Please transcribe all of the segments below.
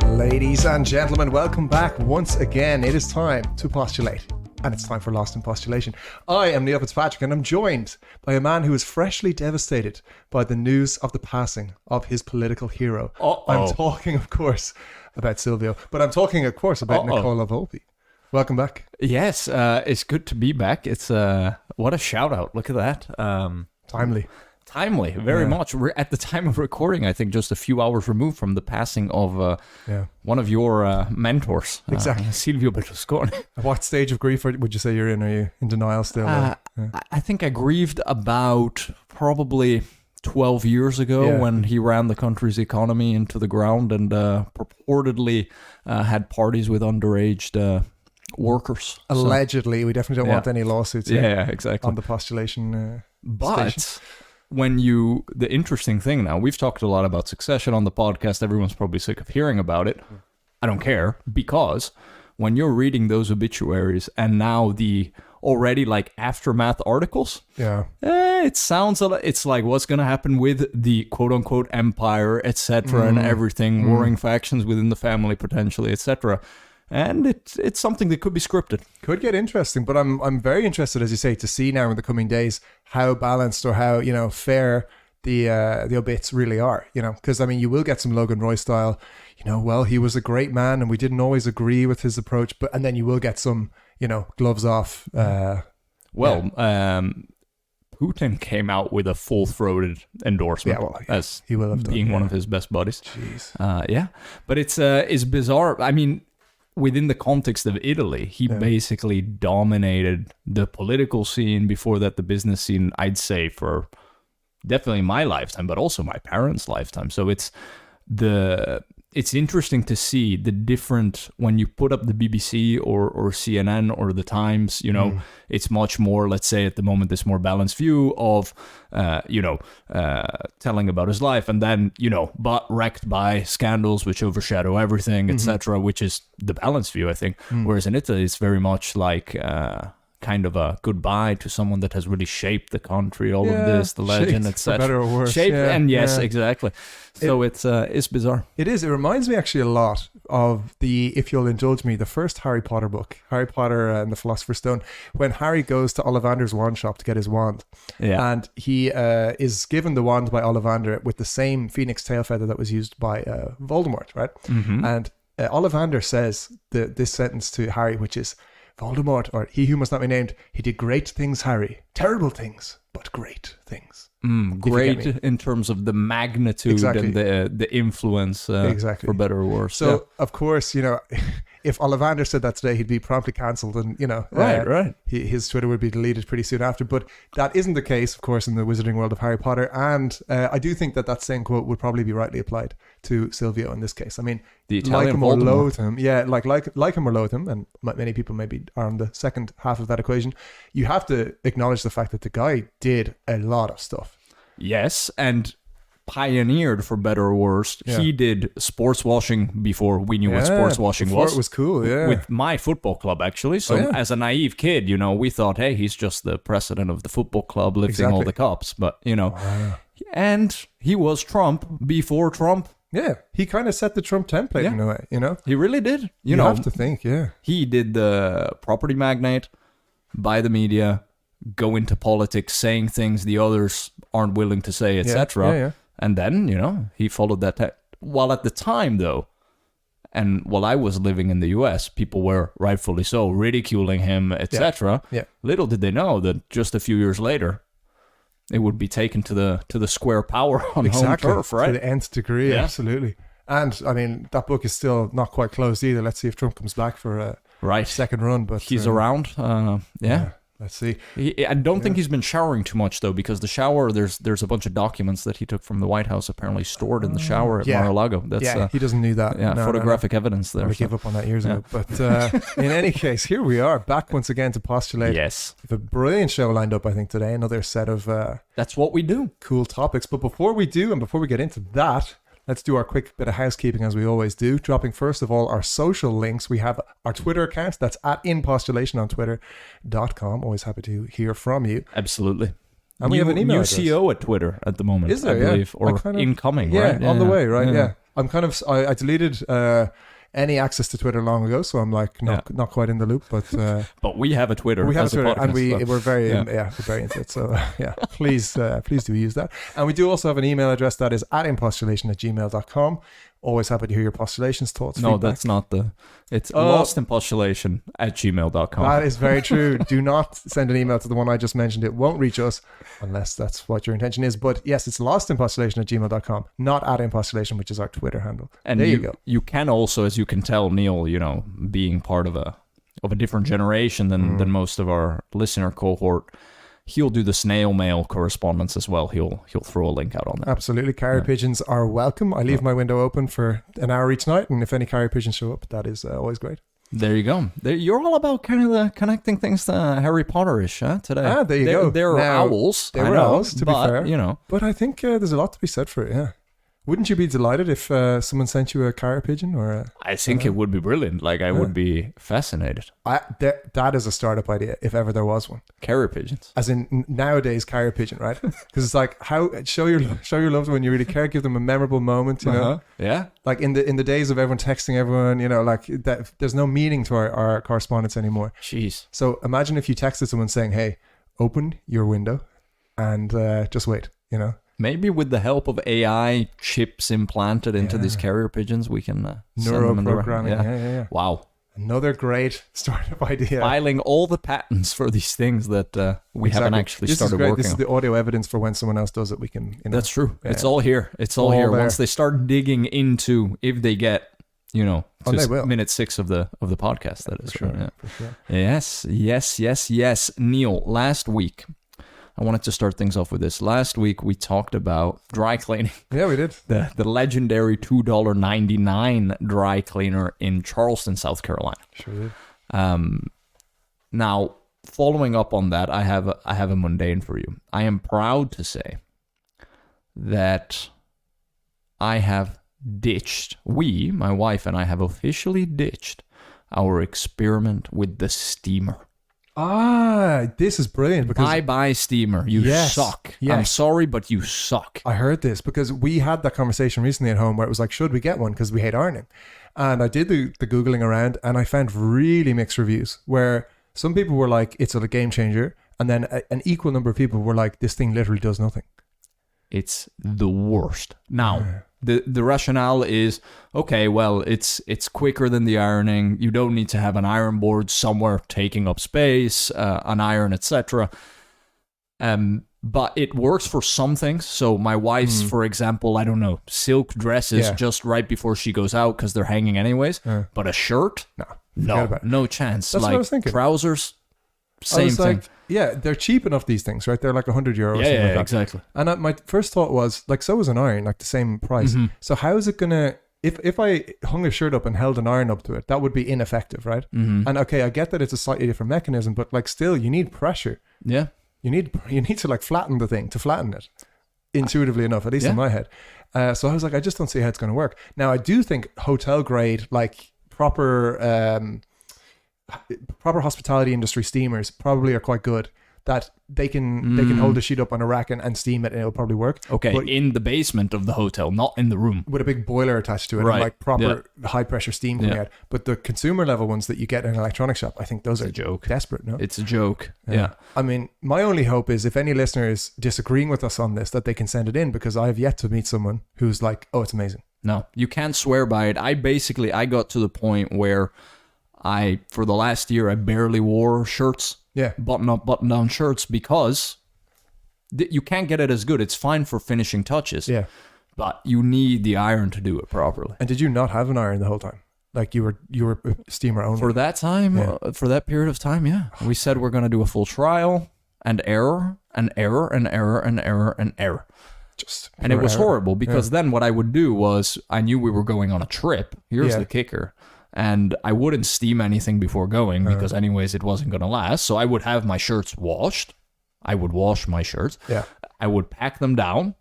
Ladies and gentlemen, welcome back once again. It is time to postulate, and it's time for Lost in Postulation. I am Neil Fitzpatrick, and I'm joined by a man who is freshly devastated by the news of the passing of his political hero. I'm talking, of course, about Silvio, but I'm talking, of course, about Nicola Volpe. Welcome back. Yes, it's good to be back. It's what a shout out. Look at that. Timely, very much. We're at the time of recording, I think, just a few hours removed from the passing of one of your mentors, exactly, Silvio Berlusconi. At what stage of grief would you say you're in? Are you in denial still? I think I grieved about probably 12 years ago when he ran the country's economy into the ground and purportedly had parties with underage workers. Allegedly, we definitely don't want any lawsuits. Exactly. On the postulation But station. The interesting thing now, we've talked a lot about succession on the podcast. Everyone's probably sick of hearing about it. I don't care, because when you're reading those obituaries and now the already like aftermath articles, it sounds it's like what's going to happen with the quote unquote empire, etc. and everything, warring factions within the family potentially, etc. And it's something that could be scripted. Could get interesting, but I'm very interested, as you say, to see now in the coming days how balanced or how fair the obits really are. Because I mean, you will get some Logan Roy style. Well, he was a great man, and we didn't always agree with his approach. And then you will get some, gloves off. Putin came out with a full-throated endorsement as he will have done, being one of his best buddies. Jeez. But it's bizarre. I mean, within the context of Italy, he basically dominated the political scene, before that the business scene, I'd say, for definitely my lifetime, but also my parents' lifetime. So it's interesting to see the different, when you put up the BBC or CNN or the Times, it's much more, let's say at the moment, this more balanced view of, telling about his life, and then, but wrecked by scandals which overshadow everything, etc., which is the balanced view, I think. Whereas in Italy, it's very much like, kind of a goodbye to someone that has really shaped the country, all of this, the legend, etc. For better or worse. Exactly. So it's bizarre. It is. It reminds me actually a lot of if you'll indulge me, the first Harry Potter book, Harry Potter and the Philosopher's Stone, when Harry goes to Ollivander's wand shop to get his wand. Yeah. And he is given the wand by Ollivander with the same phoenix tail feather that was used by Voldemort, right? Mm-hmm. And Ollivander says this sentence to Harry, which is, Voldemort, or he who must not be named, he did great things, Harry. Terrible things, but great things. Great in terms of the magnitude and the influence, for better or worse. So, of course, if Ollivander said that today, he'd be promptly cancelled, and right. His Twitter would be deleted pretty soon after. But that isn't the case, of course, in the wizarding world of Harry Potter. And I do think that same quote would probably be rightly applied to Silvio in this case. I mean, like him or loathe him, like him or loathe him, and many people maybe are on the second half of that equation. You have to acknowledge the fact that the guy did a lot of stuff. Yes, and pioneered, for better or worse. He did sports washing before we knew what sports washing was. It was cool, with my football club, actually. So as a naive kid, we thought, hey, he's just the president of the football club lifting all the cups. But, and he was Trump before Trump. Yeah, he kind of set the Trump template in a way, He really did. You have to think, He did the property magnate, buy the media, go into politics, saying things the others aren't willing to say, etc. And then, he followed that. While at the time, though, and while I was living in the US, people were rightfully so ridiculing him, etc. Little did they know that just a few years later, it would be taken to the square power on home turf, right? To the nth degree, absolutely. And I mean, that book is still not quite closed either. Let's see if Trump comes back for a second run. But he's around. Let's see. I don't think he's been showering too much, though, because the shower, there's a bunch of documents that he took from the White House apparently stored in the shower at Mar-a-Lago. That's, he doesn't need that. Photographic evidence there. I gave up on that years ago. But in any case, here we are, back once again to postulate. Yes. We have a brilliant show lined up, I think, today. Another set of that's what we do. Cool topics. But before we do, and before we get into that, let's do our quick bit of housekeeping as we always do. Dropping first of all our social links. We have our Twitter account. That's at inpostulation on twitter.com. Always happy to hear from you. Absolutely. And we have an email address. CO at Twitter at the moment, is there, I believe. Or incoming, right? On the way, right? Yeah. I'm kind of, I deleted any access to Twitter long ago, so I'm like not quite in the loop, but we have a Twitter. We have a Twitter, podcast, and we're very we're very into it. So please do use that. And we do also have an email address that is @impostulation@gmail.com. Always happy to hear your postulations, thoughts, No, feedback. that's not it's lostinpostulation@gmail.com. That is very true. Do not send an email to the one I just mentioned. It won't reach us unless that's what your intention is. But yes, it's lostinpostulation@gmail.com, not @impostulation, which is our Twitter handle. And there you go. You can also, as you can tell, Neil, being part of a different generation than most of our listener cohort, he'll do the snail mail correspondence as well. He'll throw a link out on that. Absolutely. Carrier pigeons are welcome. I leave my window open for an hour each night, and if any carrier pigeons show up, that is always great. There you go. You're all about kind of connecting things to Harry Potter-ish today. There you go. They're owls. They were owls, to be fair. But I think there's a lot to be said for it, yeah. Wouldn't you be delighted if someone sent you a carrier pigeon? I think it would be brilliant. Like, I would be fascinated. That is a startup idea, if ever there was one. Carrier pigeons. As in nowadays, carrier pigeon, right? Because it's like, show your loved one you really care, give them a memorable moment, you know? Yeah. Like in the days of everyone texting everyone, like that, there's no meaning to our correspondence anymore. Jeez. So imagine if you texted someone saying, hey, open your window and just wait, Maybe with the help of AI chips implanted into these carrier pigeons, we can send them in the programming. Yeah. Wow. Another great startup idea. Filing all the patents for these things that we haven't actually started working on. This is the audio evidence for when someone else does it. We can. That's true. Yeah. It's all here. It's all here. There. Once they start digging into, if they get, to minute 6 of the podcast. That is for sure. Yeah. For sure. Yes. Neil, last week, I wanted to start things off with this. Last week, we talked about dry cleaning. Yeah, we did. The legendary $2.99 dry cleaner in Charleston, South Carolina. Sure did. Now, following up on that, I have a mundane for you. I am proud to say that I have ditched, my wife and I have officially ditched our experiment with the steamer. This is brilliant because bye steamer. You suck. Yes. I'm sorry, but you suck. I heard this because we had that conversation recently at home where it was like, should we get one? Because we hate ironing. And I did the Googling around and I found really mixed reviews where some people were like, it's a game changer. And then an equal number of people were like, this thing literally does nothing. It's the worst. Now, the rationale is, okay, well, it's quicker than the ironing. You don't need to have an iron board somewhere taking up space, an iron, etc. But it works for some things. So my wife's, for example, I don't know, silk dresses just right before she goes out because they're hanging anyways. But a shirt? No chance. That's what I was thinking. Trousers? Same thing. Yeah, they're cheap enough, these things, right? They're like €100 or something like that. Exactly. And my first thought was, like, so is an iron, like the same price. Mm-hmm. So how is it going to... If I hung a shirt up and held an iron up to it, that would be ineffective, right? Mm-hmm. And okay, I get that it's a slightly different mechanism, but like still, you need pressure. Yeah. You need to like flatten the thing, to flatten it, intuitively enough, at least in my head. So I was like, I just don't see how it's going to work. Now, I do think hotel grade, like proper hospitality industry steamers probably are quite good, that they can hold a sheet up on a rack and steam it and it'll probably work. Okay, but in the basement of the hotel, not in the room. With a big boiler attached to it and like proper high pressure steam coming out. But the consumer level ones that you get in an electronic shop, I think those are a joke. Desperate, no? It's a joke, yeah. I mean, my only hope is if any listeners disagreeing with us on this, that they can send it in, because I have yet to meet someone who's like, oh, it's amazing. No, you can't swear by it. I got to the point where for the last year, I barely wore shirts. Yeah. Button down shirts, because you can't get it as good. It's fine for finishing touches. Yeah. But you need the iron to do it properly. And did you not have an iron the whole time? Like you were a steamer only? For that time, for that period of time, yeah. We said we're going to do a full trial and error and error and error and error and error. And it was horrible, because then what I would do was, I knew we were going on a trip. Here's the kicker. And I wouldn't steam anything before going, because anyways it wasn't going to last. So I would have my shirts washed. I would wash my shirts. Yeah. I would pack them down,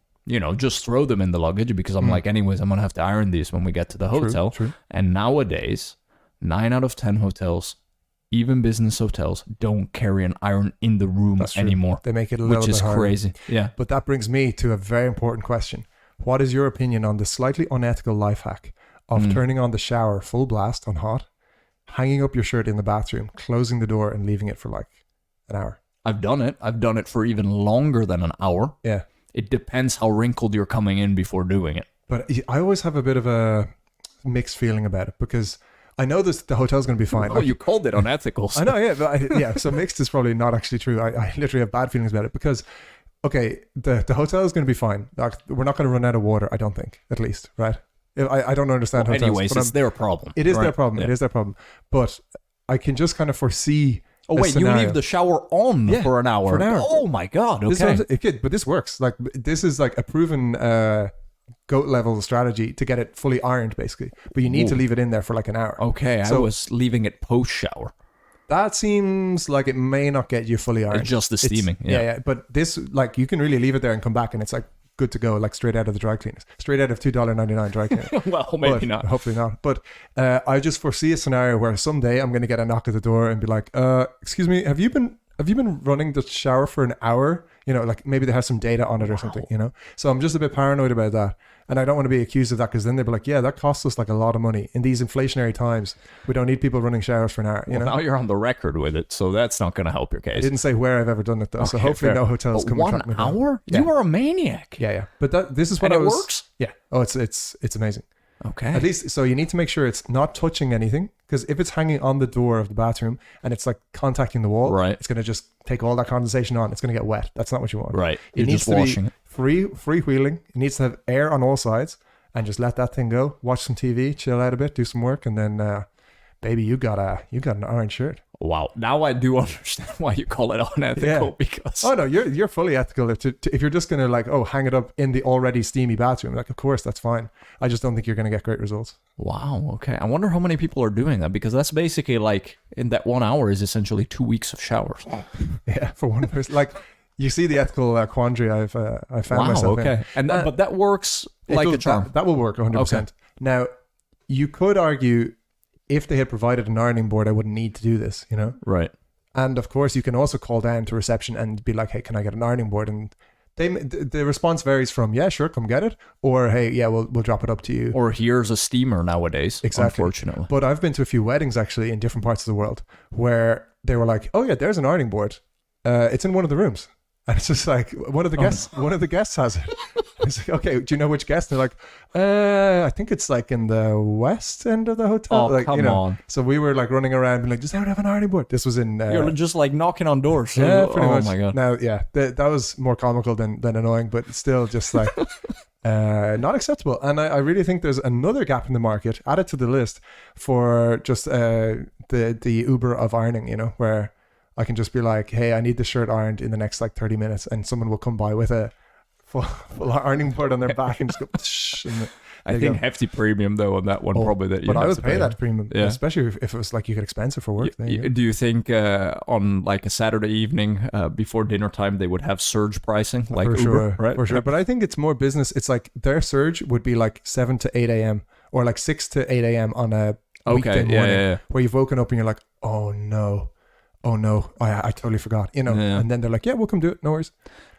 just throw them in the luggage, because I'm like, anyways, I'm going to have to iron these when we get to the hotel. True. And nowadays, 9 out of 10 hotels, even business hotels, don't carry an iron in the room anymore. They make it a little bit harder. Which is crazy. Yeah. But that brings me to a very important question. What is your opinion on the slightly unethical life hack of turning on the shower full blast on hot, hanging up your shirt in the bathroom, closing the door, and leaving it for like an hour? I've done it. I've done it for even longer than an hour. Yeah. It depends how wrinkled you're coming in before doing it. But I always have a bit of a mixed feeling about it because I know the hotel's going to be fine. Oh, you called it unethical. I know, yeah. But so mixed is probably not actually true. I literally have bad feelings about it because, okay, the hotel is going to be fine. Like, we're not going to run out of water, I don't think, at least, right? I don't understand hotels. Anyways, it's their problem. It is right? their problem. Yeah. It is their problem. But I can just kind of foresee. Oh, wait, you leave the shower on for an hour? For an hour. Oh, my God. Okay. But this works. Like, this is like a proven goat level strategy to get it fully ironed, basically. But you need to leave it in there for like an hour. Okay, so I was leaving it post shower. That seems like it may not get you fully ironed. It's just the steaming. Yeah. But this, like, you can really leave it there and come back and it's like good to go, like straight out of the dry cleaners, straight out of $2.99 dry cleaner. Well, maybe not. Hopefully not. But I just foresee a scenario where someday I'm going to get a knock at the door and be like, excuse me, have you been running the shower for an hour? You know, like maybe they have some data on it or something, you know? So I'm just a bit paranoid about that. And I don't want to be accused of that because then they'll be like, yeah, that costs us like a lot of money. In these inflationary times, we don't need people running showers for an hour. You know? Now you're on the record with it, so that's not going to help your case. I didn't say where I've ever done it though, Okay, so hopefully no hotels come and track me down. 1 hour? Yeah. You are a maniac. Yeah. But this is what And I it was. works? Yeah. Oh, it's amazing. Okay. At least, so you need to make sure it's not touching anything, because if it's hanging on the door of the bathroom and it's like contacting the wall, right, it's going to just take all that condensation on. It's going to get wet. That's not what you want. Right. It needs just washing it. Freewheeling. It needs to have air on all sides, and just let that thing go. Watch some TV, chill out a bit, do some work, and then, baby, you got an orange shirt. Wow. Now I do understand why you call it unethical, because... Oh, no, you're fully ethical. If you're just going to like, hang it up in the already steamy bathroom, like, of course, that's fine. I just don't think you're going to get great results. Wow, okay. I wonder how many people are doing that, because that's basically like, in that 1 hour is essentially 2 weeks of showers. Yeah, for one person. Like, you see the ethical quandary I've found myself in. Okay. And but that works like a charm. That will work 100%. Okay. Now, you could argue if they had provided an ironing board, I wouldn't need to do this, you know? Right. And of course, you can also call down to reception and be like, hey, can I get an ironing board? And the response varies from, yeah, sure, come get it. Or, hey, yeah, we'll drop it up to you. Or here's a steamer nowadays, exactly. Unfortunately. But I've been to a few weddings, actually, in different parts of the world where they were like, oh, yeah, there's an ironing board. It's in one of the rooms. And it's just like, one of the guests has it. It's like, okay, do you know which guest? They're like, I think it's like in the west end of the hotel. Oh, like, come on. So we were like running around being like, does anyone have an ironing board? This was in... You're just like knocking on doors. Yeah, pretty much. Oh my God. Now, yeah, that was more comical than annoying, but still just like not acceptable. And I really think there's another gap in the market, added to the list, for just the Uber of ironing, you know, where I can just be like, hey, I need the shirt ironed in the next like 30 minutes, and someone will come by with a full ironing board on their back and just go I think hefty premium though on that one, probably that you but have I would to pay that premium, yeah. especially if it was like you get expensive for work. Do you think on like a Saturday evening before dinner time they would have surge pricing like for Uber, sure, right? For sure. But I think it's more business. It's like their surge would be like 7 to 8 a.m. or like 6 to 8 a.m. on a weekday morning, where you've woken up and you're like, oh no, I totally forgot, you know. And then they're like, yeah, we'll come do it, no worries.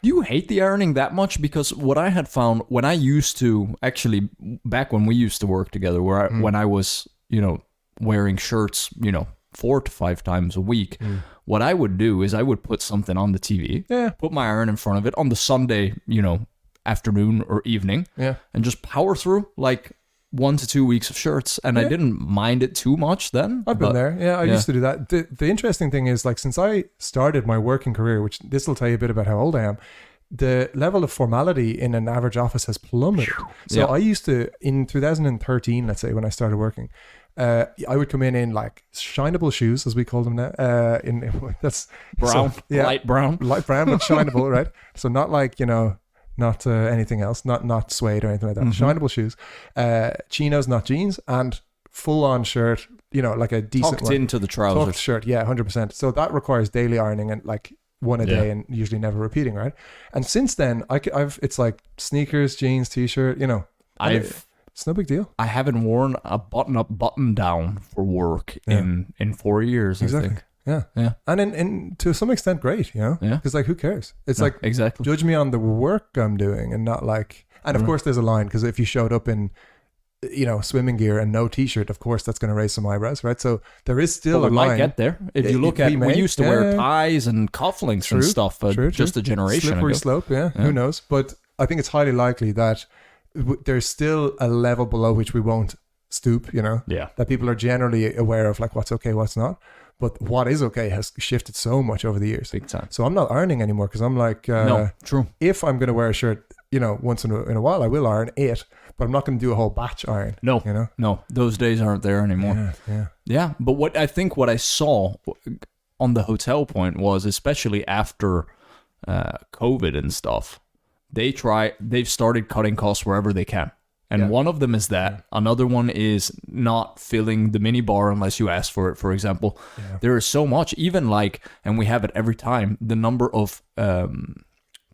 Do you hate the ironing that much? Because what I had found when I used to, actually back when we used to work together, when I was, you know, wearing shirts, you know, 4 to 5 times a week, what I would do is I would put something on the TV, put my iron in front of it on the Sunday, you know, afternoon or evening, and just power through like 1 to 2 weeks of shirts, and I didn't mind it too much then. I've been there. I used to do that. The interesting thing is, like, since I started my working career, which this will tell you a bit about how old I am, the level of formality in an average office has plummeted. So I used to, in 2013, let's say, when I started working, I would come in like shinable shoes, as we call them now. That's brown, light brown, but shinable, right? So not like, you know, not anything else, not suede or anything like that. Shinable shoes, chinos, not jeans, and full on shirt, you know, like a decent tucked into the trousers. Tucked shirt, 100%. So that requires daily ironing and like one a day, and usually never repeating, right? And since then, it's like sneakers, jeans, t-shirt, you know. It's no big deal. I haven't worn a button down for work in 4 years. Exactly. I think. Yeah. And in to some extent, great, you know? Yeah. Because, like, who cares? It's like, exactly. Judge me on the work I'm doing and not like, And of course there's a line, because if you showed up in, swimming gear and no t-shirt, of course that's going to raise some eyebrows, right? So there is still a line. Might get there. If you look at, we used to wear ties and cufflinks and stuff just a generation Slippery ago. slope, who knows? But I think it's highly likely that there's still a level below which we won't stoop, that people are generally aware of, like, what's okay, what's not. But what is okay has shifted so much over the years. Big time. So I'm not ironing anymore, because I'm like, no, true. If I'm going to wear a shirt, once in a while, I will iron it, but I'm not going to do a whole batch iron. No, no, those days aren't there anymore. Yeah. But what I saw on the hotel point was, especially after COVID and stuff, they've started cutting costs wherever they can. And one of them is that. Another one is not filling the mini bar unless you ask for it, for example. There is so much, even and we have it every time, the number of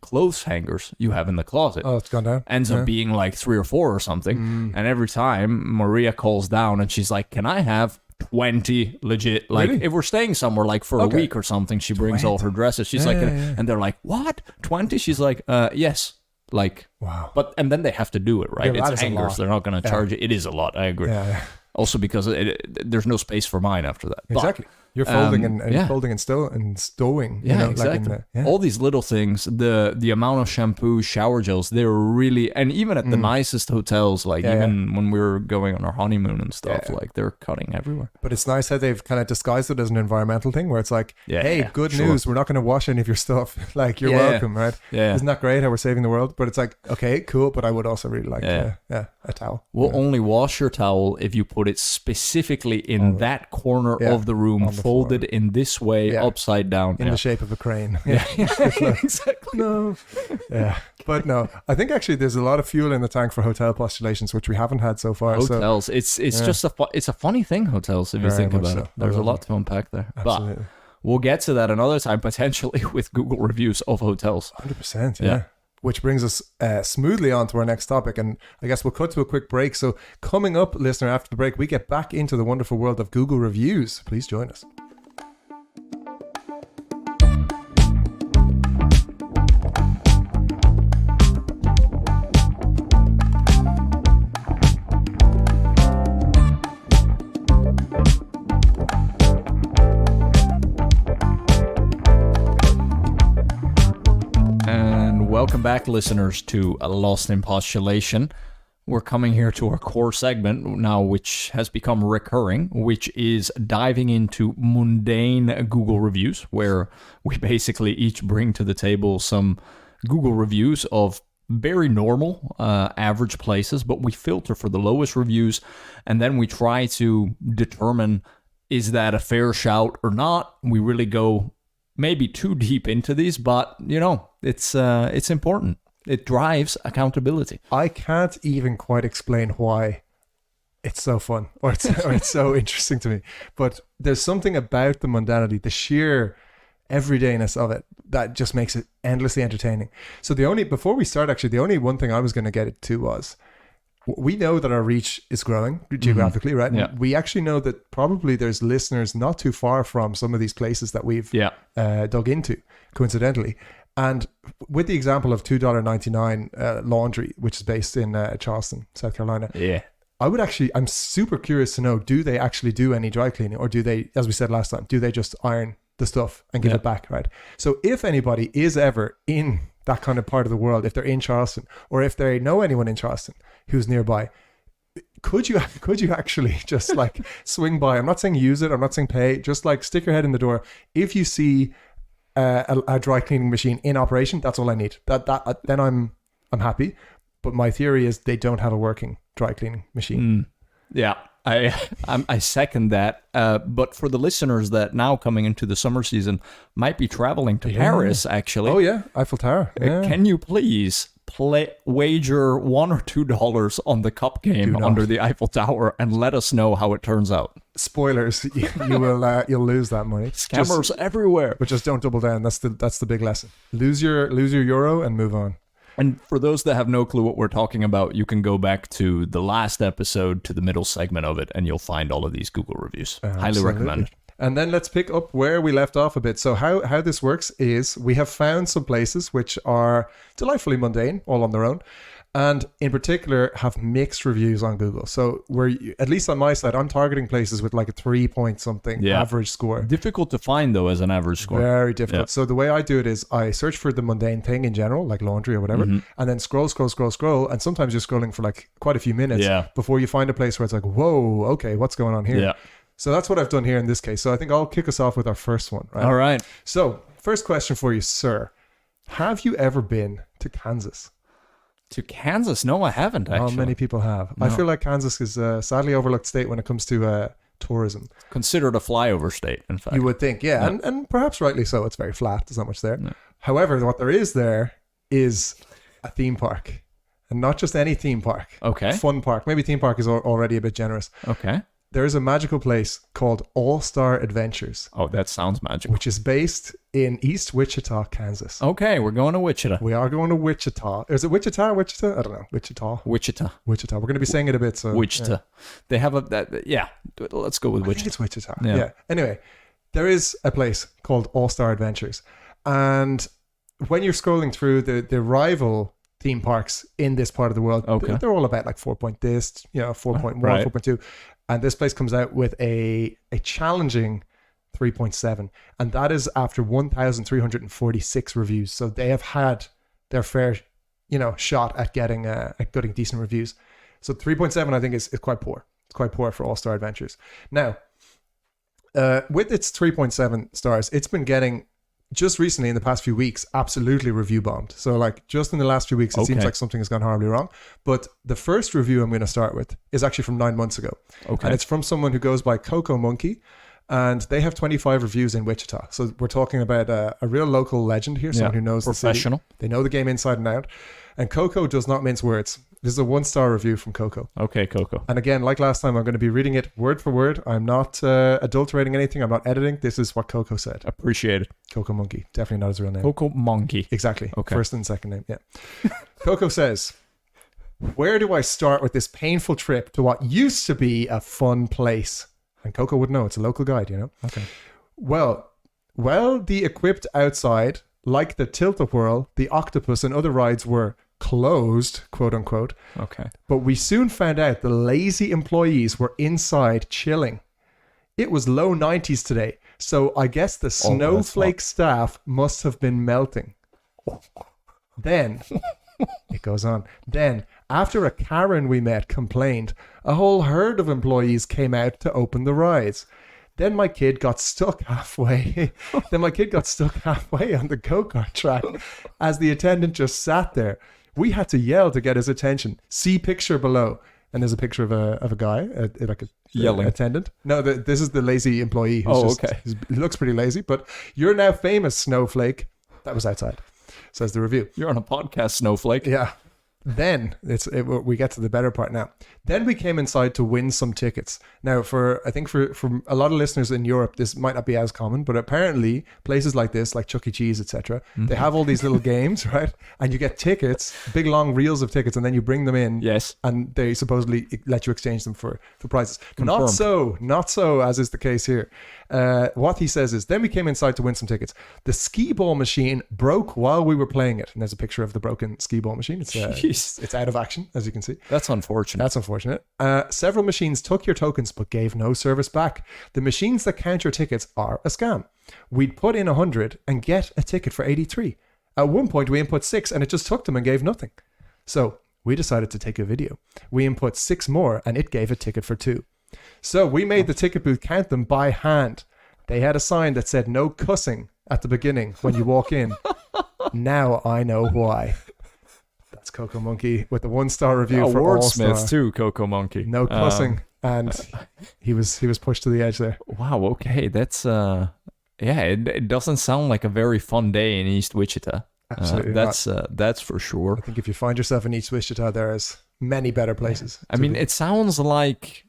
clothes hangers you have in the closet. Oh, it's gone down. Ends up being 3 or 4 or something. And every time Maria calls down and she's like, can I have 20 legit, really? If we're staying somewhere for a week or something, she brings all her dresses. She's and they're like, what? 20? She's like, yes. Wow. But and then they have to do it, right? Yeah, it's hangers. They're not going to charge it. It is a lot. I agree. Yeah. Also because there's no space for mine after that. Exactly. But, you're folding and folding and stowing. Yeah, exactly. All these little things, the amount of shampoo, shower gels, they're really, and even at the nicest hotels, even when we were going on our honeymoon and stuff, they're cutting everywhere. But it's nice how they've kind of disguised it as an environmental thing, where it's like, hey, good news, we're not going to wash any of your stuff. You're welcome, right? Yeah. Isn't that great how we're saving the world? But it's like, okay, cool, but I would also really like a towel. We'll only wash your towel if you put it specifically in that corner of the room, folded in this way, upside down. In the shape of a crane. Yeah. Exactly. No. Yeah. But no, I think actually there's a lot of fuel in the tank for hotel postulations, which we haven't had so far. Hotels. So, it's just it's a funny thing, hotels, if you think about it. There's a lot to unpack there. Absolutely. But we'll get to that another time, potentially, with Google reviews of hotels. 100%, yeah. Which brings us smoothly on to our next topic. And I guess we'll cut to a quick break. So coming up, listener, after the break, we get back into the wonderful world of Google reviews. Please join us. Welcome back, listeners, to Lost in Postulation. We're coming here to our core segment now, which has become recurring, which is diving into mundane Google reviews, where we basically each bring to the table some Google reviews of very normal, average places, but we filter for the lowest reviews, and then we try to determine, is that a fair shout or not? We really go maybe too deep into these, but it's important. It drives accountability. I can't even quite explain why it's so fun or it's so interesting to me. But there's something about the mundanity, the sheer everydayness of it, that just makes it endlessly entertaining. So before we start, actually, the only one thing I was going to get it to was, we know that our reach is growing geographically, right? Yeah. And we actually know that probably there's listeners not too far from some of these places that we've dug into, coincidentally. And with the example of $2.99 laundry, which is based in Charleston, South Carolina. Yeah. I'm super curious to know, do they actually do any dry cleaning, or do they, as we said last time, do they just iron the stuff and give it back, right? So if anybody is ever in that kind of part of the world, if they're in Charleston, or if they know anyone in Charleston who's nearby, could you actually just swing by? I'm not saying use it, I'm not saying pay, just stick your head in the door. If you see a dry cleaning machine in operation, that's all I need. Then I'm happy. But my theory is they don't have a working dry cleaning machine. Yeah, I second that. But for the listeners that now coming into the summer season might be traveling to Paris, actually. Oh yeah, Eiffel Tower. Yeah. Can you please wager $1 or $2 on the cup game under the Eiffel Tower and let us know how it turns out? Spoilers, you'll lose that money. Scammers everywhere. But just don't double down. That's the big lesson. Lose your euro and move on. And for those that have no clue what we're talking about, you can go back to the last episode, to the middle segment of it, and you'll find all of these Google reviews. Highly recommend. And then let's pick up where we left off a bit. So how this works is we have found some places which are delightfully mundane, all on their own. and in particular have mixed reviews on Google. So at least on my side, I'm targeting places with like a 3-point something average score. Difficult to find though as an average score. Very difficult. Yeah. So the way I do it is I search for the mundane thing in general, like laundry or whatever, and then scroll, and sometimes you're scrolling for like quite a few minutes before you find a place where it's like, whoa, okay, what's going on here? Yeah. So that's what I've done here in this case. So I think I'll kick us off with our first one. Right? All right. So first question for you, sir. Have you ever been to Kansas? To Kansas? No, I haven't, actually. Not many people have. No. I feel like Kansas is a sadly overlooked state when it comes to tourism. Considered a flyover state, in fact. You would think, yeah. And perhaps rightly so. It's very flat. There's not much there. No. However, what there is a theme park. And not just any theme park. Okay. Fun park. Maybe theme park is already a bit generous. Okay. There is a magical place called All-Star Adventures. Oh, that sounds magical. Which is based in East Wichita, Kansas. Okay, we're going to Wichita. We are going to Wichita. Is it Wichita? Wichita? I don't know. Wichita. We're going to be saying it a bit. So Wichita. Yeah. They have let's go with Wichita. I think it's Wichita. Yeah. Anyway, there is a place called All-Star Adventures. And when you're scrolling through the rival theme parks in this part of the world, they're all about like 4-point this, 4.1, right. 4.2. And this place comes out with a challenging 3.7. And that is after 1,346 reviews. So they have had their fair, shot at getting decent reviews. So 3.7, I think, is quite poor. It's quite poor for All-Star Adventures. Now, with its 3.7 stars, it's been getting, just recently in the past few weeks, absolutely review bombed. So like just in the last few weeks, it seems like something has gone horribly wrong. But the first review I'm going to start with is actually from 9 months ago. Okay. And it's from someone who goes by Coco Monkey. And they have 25 reviews in Wichita. So we're talking about a real local legend here, someone who knows professional. The city. They know the game inside and out. And Coco does not mince words. This is a 1-star review from Coco. Okay, Coco. And again, like last time, I'm going to be reading it word for word. I'm not adulterating anything. I'm not editing. This is what Coco said. Appreciate it. Coco Monkey. Definitely not his real name. Coco Monkey. Exactly. Okay. First and second name. Yeah. Coco says, where do I start with this painful trip to what used to be a fun place? And Coco would know. It's a local guide, Okay. Well, the equipped outside, like the Tilt-A-Whirl, the Octopus, and other rides were closed, quote unquote. Okay. But we soon found out the lazy employees were inside chilling. It was low 90s today, so I guess the snowflake staff must have been melting. Then, it goes on. Then, after a Karen we met complained, a whole herd of employees came out to open the rides. Then my kid got stuck halfway. on the go-kart track as the attendant just sat there. We had to yell to get his attention. See picture below. And there's a picture of a guy, like a yelling attendant. No, this is the lazy employee. He looks pretty lazy, but you're now famous, Snowflake. That was outside, says the review. You're on a podcast, Snowflake. Yeah. Then we get to the better part now. Then we came inside to win some tickets. Now, for a lot of listeners in Europe, this might not be as common, but apparently places like this, like Chuck E. Cheese, etc., they have all these little games, right? And you get tickets, big long reels of tickets, and then you bring them in. Yes. And they supposedly let you exchange them for prizes. Confirmed. Not so, as is the case here. What he says is, then we came inside to win some tickets. The skee ball machine broke while we were playing it. And there's a picture of the broken skee ball machine. It's out of action, as you can see. That's unfortunate. Several machines took your tokens but gave no service back. The machines that count your tickets are a scam. We'd put in 100 and get a ticket for 83. At one point, we input 6 and it just took them and gave nothing. So we decided to take a video. We input 6 more and it gave a ticket for 2. So we made the ticket booth count them by hand. They had a sign that said no cussing at the beginning when you walk in. Now I know why. That's Coco Monkey with the 1-star review for Wordsmith too, Coco Monkey. No cussing. And he was pushed to the edge there. Wow, okay. That's it doesn't sound like a very fun day in East Wichita. Absolutely. That's for sure. I think if you find yourself in East Wichita, there's many better places. I mean, it sounds like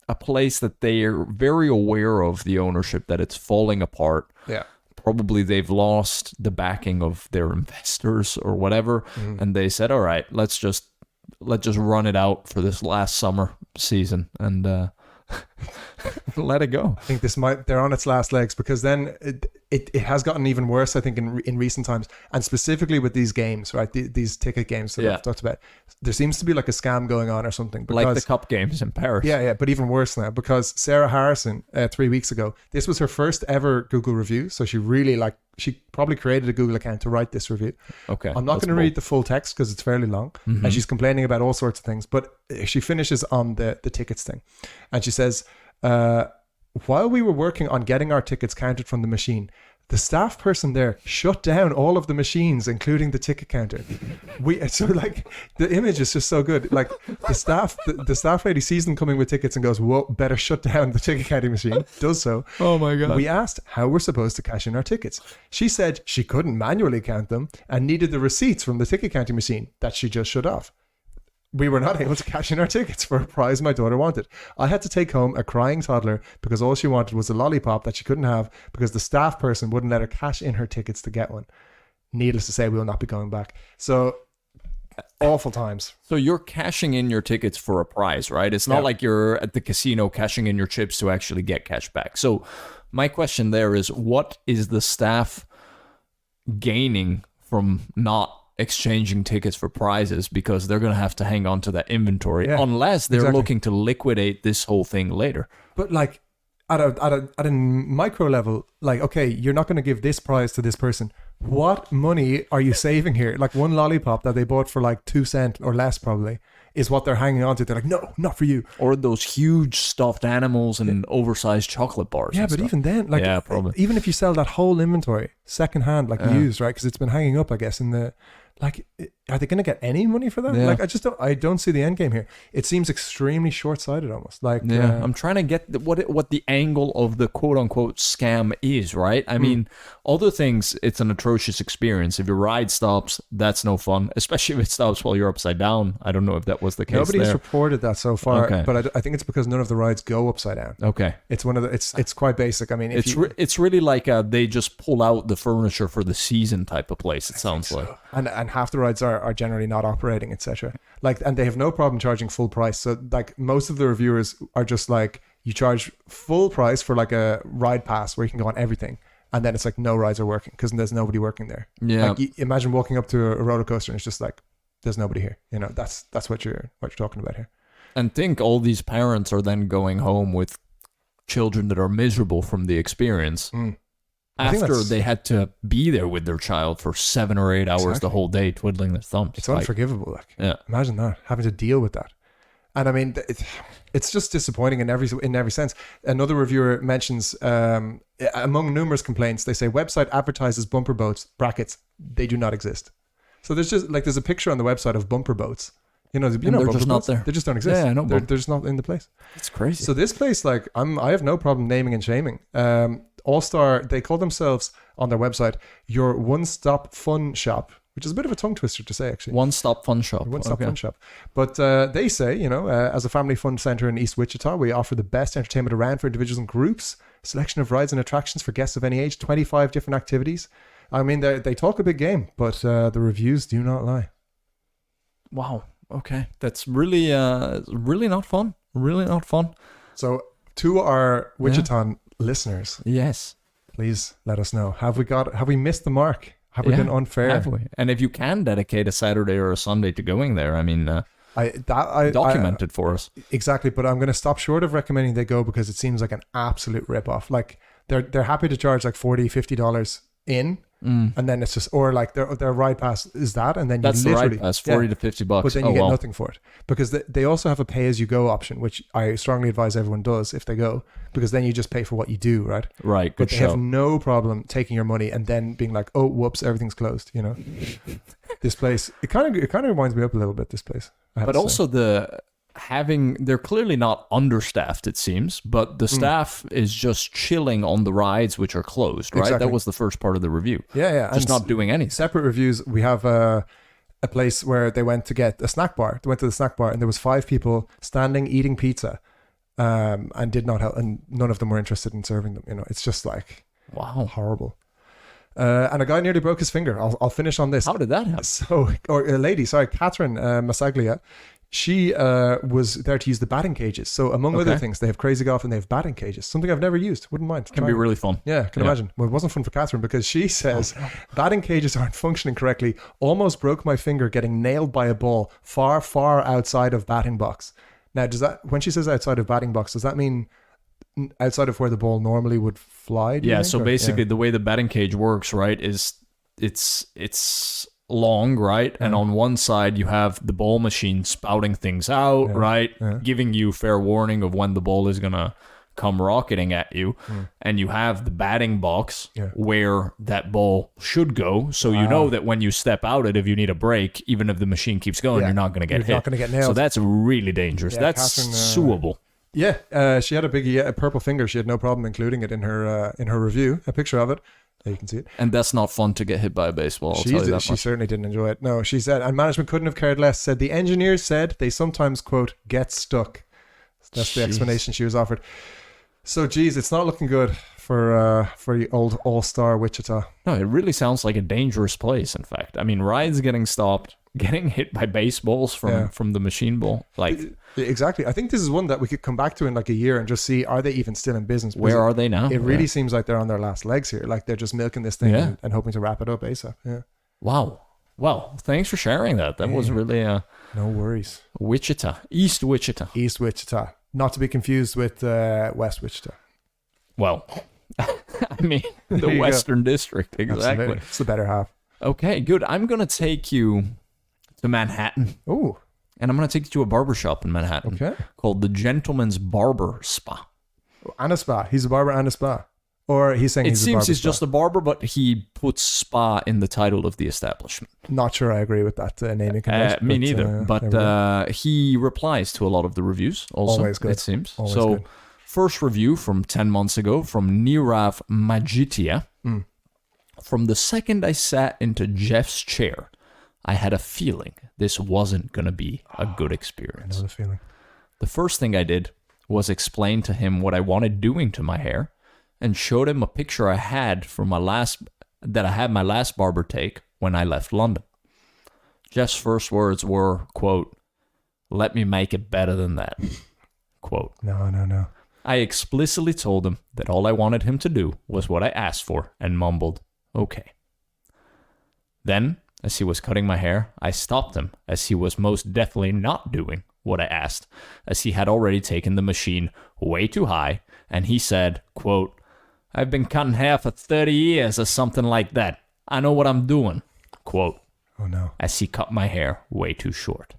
a place that they are very aware of the ownership, that it's falling apart. Yeah. Probably they've lost the backing of their investors or whatever, and they said, "All right, let's just run it out for this last summer season and let it go." I think they're on its last legs, because then it has gotten even worse, I think, in recent times, and specifically with these games, right? These ticket games that I've talked about. There seems to be like a scam going on or something. Because, like the cup games in Paris. Yeah, but even worse now, because Sarah Harrison, 3 weeks ago, this was her first ever Google review, so she probably created a Google account to write this review. Okay. I'm not going to read the full text because it's fairly long, and she's complaining about all sorts of things, but she finishes on the tickets thing, and she says, while we were working on getting our tickets counted from the machine, the staff person there shut down all of the machines, including the ticket counter. So like the image is just so good. Like the staff lady sees them coming with tickets and goes, "Whoa, better shut down the ticket counting machine." Does so. Oh my God. We asked how we're supposed to cash in our tickets. She said she couldn't manually count them and needed the receipts from the ticket counting machine that she just shut off. We were not able to cash in our tickets for a prize my daughter wanted. I had to take home a crying toddler because all she wanted was a lollipop that she couldn't have because the staff person wouldn't let her cash in her tickets to get one. Needless to say, we will not be going back. So, awful times. So you're cashing in your tickets for a prize, right? It's not like you're at the casino cashing in your chips to actually get cash back. So my question there is, what is the staff gaining from not exchanging tickets for prizes, because they're going to have to hang on to that inventory unless they're looking to liquidate this whole thing later. But like at a micro level, like, okay, you're not going to give this prize to this person. What money are you saving here? Like one lollipop that they bought for like 2 cents or less probably is what they're hanging on to. They're like, no, not for you. Or those huge stuffed animals and oversized chocolate bars. Yeah, but stuff. Even then, like, probably. Even if you sell that whole inventory secondhand, like used, right? Because it's been hanging up, I guess, in the. Like, are they going to get any money for that? Yeah. Like, I don't see the end game here. It seems extremely short-sighted almost. Like, I'm trying to get what the angle of the quote-unquote scam is, right? I mean, other things, it's an atrocious experience. If your ride stops, that's no fun, especially if it stops while you're upside down. I don't know if that was the case. Nobody's reported that so far, but I think it's because none of the rides go upside down. Okay. It's one of the, it's quite basic. I mean, it's really like they just pull out the furniture for the season type of place, it sounds like. And half the rides are generally not operating, etc. Like, and they have no problem charging full price. So like most of the reviewers are just like, you charge full price for like a ride pass where you can go on everything, and then it's like no rides are working because there's nobody working there. Yeah. Like, imagine walking up to a roller coaster and it's just like there's nobody here. You know, that's what you're talking about here. And think all these parents are then going home with children that are miserable from the experience. After they had to be there with their child for 7 or 8 hours the whole day, twiddling their thumbs. It's unforgivable. Like, imagine that, having to deal with that. And I mean, it's just disappointing in every sense. Another reviewer mentions, among numerous complaints, they say website advertises bumper boats, brackets, they do not exist. So there's a picture on the website of bumper boats. You know they're just not there. They just don't exist. Yeah, they're just not in the place. It's crazy. So this place, like, I have no problem naming and shaming. All-Star, they call themselves on their website your one-stop fun shop, which is a bit of a tongue twister to say, actually. One-stop fun shop. One-stop fun shop. But they say, you know, as a family fun center in East Wichita, we offer the best entertainment around for individuals and groups, selection of rides and attractions for guests of any age, 25 different activities. I mean, they talk a big game, but the reviews do not lie. Wow. Okay. That's really not fun. Really not fun. So to our Wichita listeners, yes, please let us know. Have we missed the mark? Have we been unfair? Have we? And if you can dedicate a Saturday or a Sunday to going there, I mean, document it for us. Exactly, but I'm going to stop short of recommending they go because it seems like an absolute rip-off. Like they're happy to charge like $40-$50 in, and then it's just, or like their ride pass is that, and then that's you literally, the ride pass, $40 to $50, but then you get nothing for it, because they also have a pay-as-you-go option, which I strongly advise everyone does if they go, because then you just pay for what you do, right? Right. But they have no problem taking your money and then being like, oh, whoops, everything's closed. You know, this place, it kind of reminds me up a little bit. This place, but also they're clearly not understaffed, it seems, but the staff is just chilling on the rides which are closed, right? Exactly. That was the first part of the review. Yeah. Just not doing anything. Separate reviews. We have a place where they went to get a snack bar. They went to the snack bar and there was 5 people standing eating pizza, and did not help, and none of them were interested in serving them. You know, it's just like, wow, horrible. And a guy nearly broke his finger. I'll finish on this. How did that happen? So, or a lady, sorry, Catherine Masaglia. She was there to use the batting cages. So among other things, they have crazy golf and they have batting cages. Something I've never used. Wouldn't mind. Can be really fun. Yeah, can imagine. Well, it wasn't fun for Catherine because she says batting cages aren't functioning correctly. Almost broke my finger getting nailed by a ball far, far outside of batting box. Now, when she says outside of batting box, does that mean outside of where the ball normally would fly? Yeah. So basically, the way the batting cage works, right, is it's long, right? And on one side you have the ball machine spouting things out, right? Giving you fair warning of when the ball is gonna come rocketing at you. And you have the batting box where that ball should go. So you know that when you step out if you need a break, even if the machine keeps going, you're not gonna get hit. Not gonna get nailed. So that's really dangerous. That's Catherine, suable. Yeah, she had a big purple finger. She had no problem including it in her review. A picture of it. There you can see it. And that's not fun to get hit by a baseball. She certainly didn't enjoy it. No, she said, and management couldn't have cared less. Said the engineers said they sometimes, quote, get stuck. That's the explanation she was offered. So, geez, it's not looking good for the old all-star Wichita. No, it really sounds like a dangerous place, in fact. I mean, rides getting stopped, getting hit by baseballs from the machine ball. Exactly. I think this is one that we could come back to in like a year and just see, are they even still in business? Where are they now? It really seems like they're on their last legs here. Like they're just milking this thing and hoping to wrap it up ASAP. Yeah. Wow. Well, thanks for sharing that. That was really... no worries. Wichita. East Wichita. East Wichita. Not to be confused with West Wichita. Well, I mean, the Western District. Exactly. Absolutely. It's the better half. Okay, good. I'm going to take you to Manhattan. Oh. And I'm going to take you to a barbershop in Manhattan called the Gentleman's Barber Spa. And a spa. He's a barber and a spa. Or he's saying he's a barber. It seems he's just a barber, but he puts spa in the title of the establishment. Not sure I agree with that naming convention. Me neither. But he replies to a lot of the reviews also, always good. It seems. Always so, good. First review from 10 months ago from Nirav Majitia. From the second I sat into Jeff's chair, I had a feeling this wasn't going to be a good experience. I know the feeling. The first thing I did was explain to him what I wanted doing to my hair and showed him a picture I had from my last barber take when I left London. Jeff's first words were, quote, "Let me make it better than that." Quote. No. I explicitly told him that all I wanted him to do was what I asked for and mumbled, "Okay." Then, as he was cutting my hair, I stopped him, as he was most definitely not doing what I asked, as he had already taken the machine way too high, and he said, quote, "I've been cutting hair for 30 years or something like that. I know what I'm doing," quote. Oh no. As he cut my hair way too short.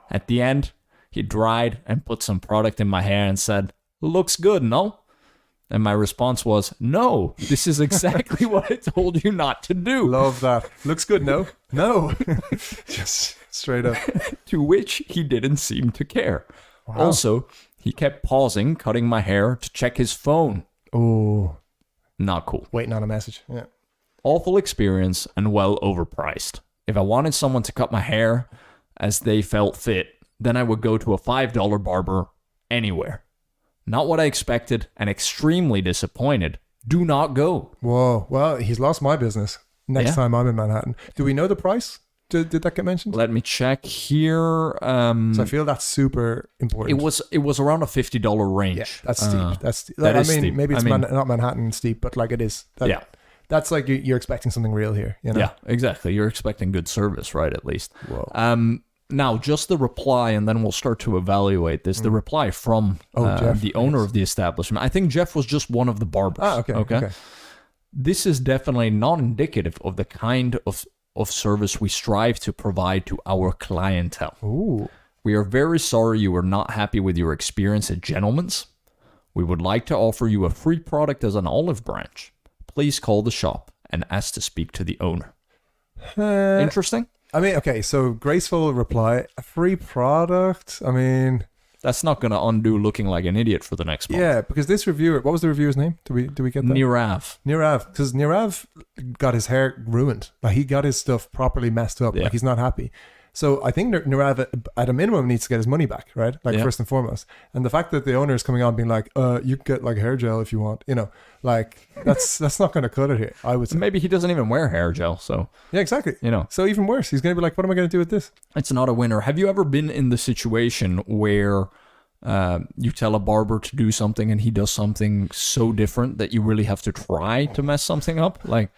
At the end, he dried and put some product in my hair and said, "Looks good, no?" And my response was, "No, this is exactly what I told you not to do." Love that. Looks good, no? No. Just straight up. To which he didn't seem to care. Wow. Also, he kept pausing, cutting my hair to check his phone. Oh. Not cool. Waiting on a message. Yeah. Awful experience and well overpriced. If I wanted someone to cut my hair as they felt fit, then I would go to a $5 barber anywhere. Not what I expected and extremely disappointed. Do not go. Whoa. Well, he's lost my business next time I'm in Manhattan. Do we know the price? Did that get mentioned? Let me check here. So I feel that's super important. It was around a $50 range. Yeah, that's steep. That's steep. Steep. Maybe it's not Manhattan steep, but like it is. That's like you're expecting something real here. You know? Yeah, exactly. You're expecting good service, right? At least. Whoa. Now, just the reply, and then we'll start to evaluate this. The reply from the owner of the establishment. I think Jeff was just one of the barbers. Okay. This is definitely not indicative of the kind of service we strive to provide to our clientele. Ooh. We are very sorry you were not happy with your experience at Gentleman's. We would like to offer you a free product as an olive branch. Please call the shop and ask to speak to the owner. Interesting? I mean, okay, so graceful reply, a free product. I mean, that's not going to undo looking like an idiot for the next month. Yeah, because this reviewer, what was the reviewer's name? Do we get that? Nirav, because Nirav got his hair ruined. Like he got his stuff properly messed up. Yeah. Like he's not happy. So I think Nirav at a minimum needs to get his money back, right? Like first and foremost. And the fact that the owner is coming on being like, you can get like hair gel if you want, like that's not going to cut it here. I would say. Maybe he doesn't even wear hair gel. So yeah, exactly. So even worse, he's going to be like, what am I going to do with this? It's not a winner. Have you ever been in the situation where you tell a barber to do something and he does something so different that you really have to try to mess something up? Like,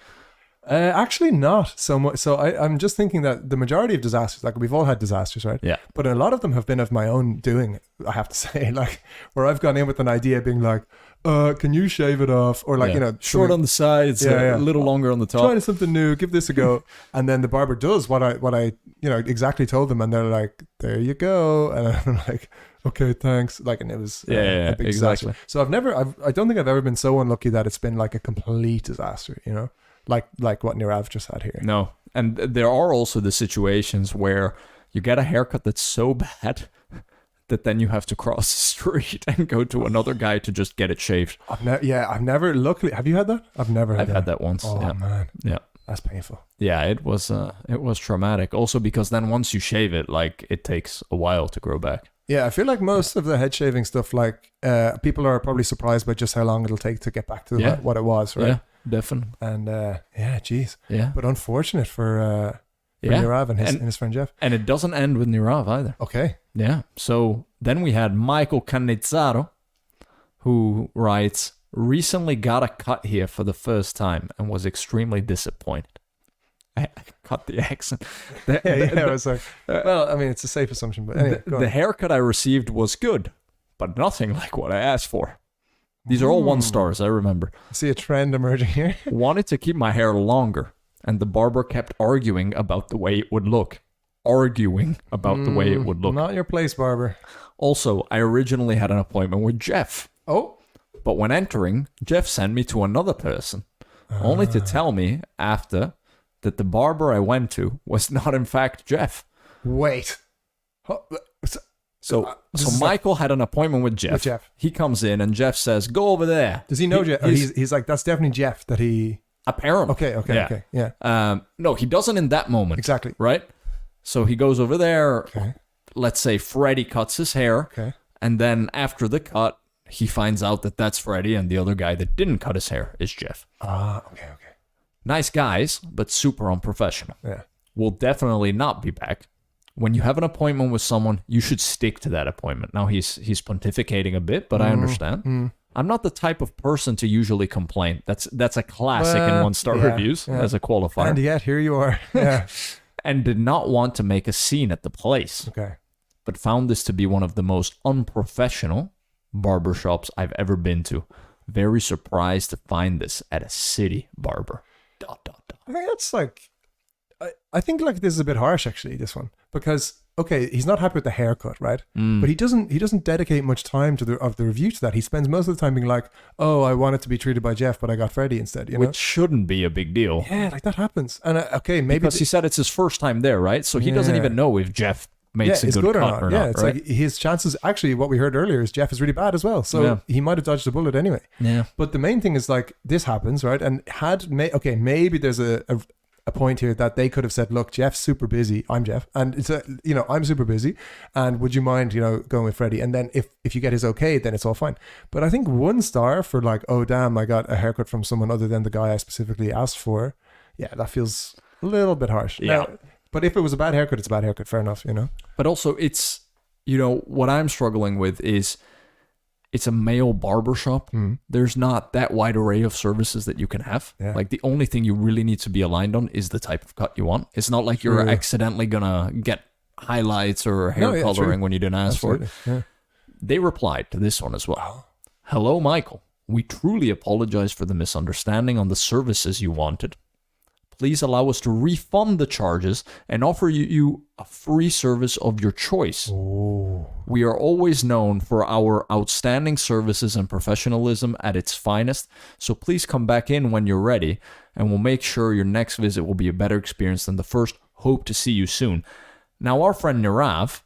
actually not so much. So I'm just thinking that the majority of disasters, like we've all had disasters, right? Yeah. But a lot of them have been of my own doing, I have to say, like where I've gone in with an idea being like, can you shave it off? Or like, short on the sides, a little longer on the top. Trying something new, give this a go. And then the barber does what I exactly told them. And they're like, there you go. And I'm like, okay, thanks. Like, and it was a big disaster. So I don't think I've ever been so unlucky that it's been like a complete disaster, like what Nirav just had here. No. And there are also the situations where you get a haircut that's so bad that then you have to cross the street and go to another guy to just get it shaved. I've never, luckily, have you had that? I've had that once. Oh, man. Yeah. That's painful. Yeah, it was traumatic. Also because then once you shave it, like it takes a while to grow back. Yeah, I feel like most of the head shaving stuff, like people are probably surprised by just how long it'll take to get back to what it was, right? Yeah, definitely. And geez. Yeah. But unfortunate for Nirav and his friend Jeff. And it doesn't end with Nirav either. Okay. Yeah. So then we had Michael Canizzaro, who writes, recently got a cut here for the first time and was extremely disappointed. I cut the accent. I was like, well, I mean, it's a safe assumption, but anyway. The haircut I received was good, but nothing like what I asked for. These are all 1 stars, I remember. See a trend emerging here? Wanted to keep my hair longer, and the barber kept arguing about the way it would look. Not your place, barber. Also, I originally had an appointment with Jeff. Oh. But when entering, Jeff sent me to another person, only to tell me after that the barber I went to was not in fact Jeff. Wait. So Michael had an appointment with Jeff. He comes in and Jeff says, go over there. Does he know Jeff? He's like, that's definitely Jeff that he... Apparently. Okay. Yeah. No, he doesn't in that moment. Exactly. Right? So he goes over there. Okay. Let's say Freddie cuts his hair. Okay. And then after the cut, he finds out that that's Freddie and the other guy that didn't cut his hair is Jeff. Okay. Nice guys, but super unprofessional. Yeah. Will definitely not be back. When you have an appointment with someone, you should stick to that appointment. Now, he's pontificating a bit, but I understand. I'm not the type of person to usually complain. That's a classic in 1-star reviews as a qualifier. And yet, here you are. Yeah. And did not want to make a scene at the place. Okay. But found this to be one of the most unprofessional barbershops I've ever been to. Very surprised to find this at a city barber. ... I think that's like, I think like this is a bit harsh actually, this one, because okay, he's not happy with the haircut, right? But he doesn't dedicate much time to the review to that. He spends most of the time being like, oh, I wanted to be treated by Jeff, but I got Freddie instead. Which shouldn't be a big deal. Yeah, like that happens. And okay, maybe because he said it's his first time there, right? So he doesn't even know if Jeff makes a good cut or not. It's right? like his chances. Actually, what we heard earlier is Jeff is really bad as well. So he might have dodged the bullet anyway. Yeah. But the main thing is like this happens, right? And maybe there's a point here that they could have said, look, Jeff's super busy. I'm Jeff, and it's I'm super busy, and would you mind going with Freddie? And then if you get his okay, then it's all fine. But I think 1 star for like, oh damn, I got a haircut from someone other than the guy I specifically asked for. Yeah, that feels a little bit harsh. Yeah. Now, but if it was a bad haircut, it's a bad haircut. Fair enough, But also, it's what I'm struggling with is it's a male barbershop. There's not that wide array of services that you can have. Yeah. Like the only thing you really need to be aligned on is the type of cut you want. It's not like you're accidentally gonna get highlights or hair coloring when you didn't ask for it. Yeah. They replied to this one as well. Hello, Michael. We truly apologize for the misunderstanding on the services you wanted. Please allow us to refund the charges and offer you a free service of your choice. Ooh. We are always known for our outstanding services and professionalism at its finest, so please come back in when you're ready, and we'll make sure your next visit will be a better experience than the first. Hope to see you soon. Now, our friend Nirav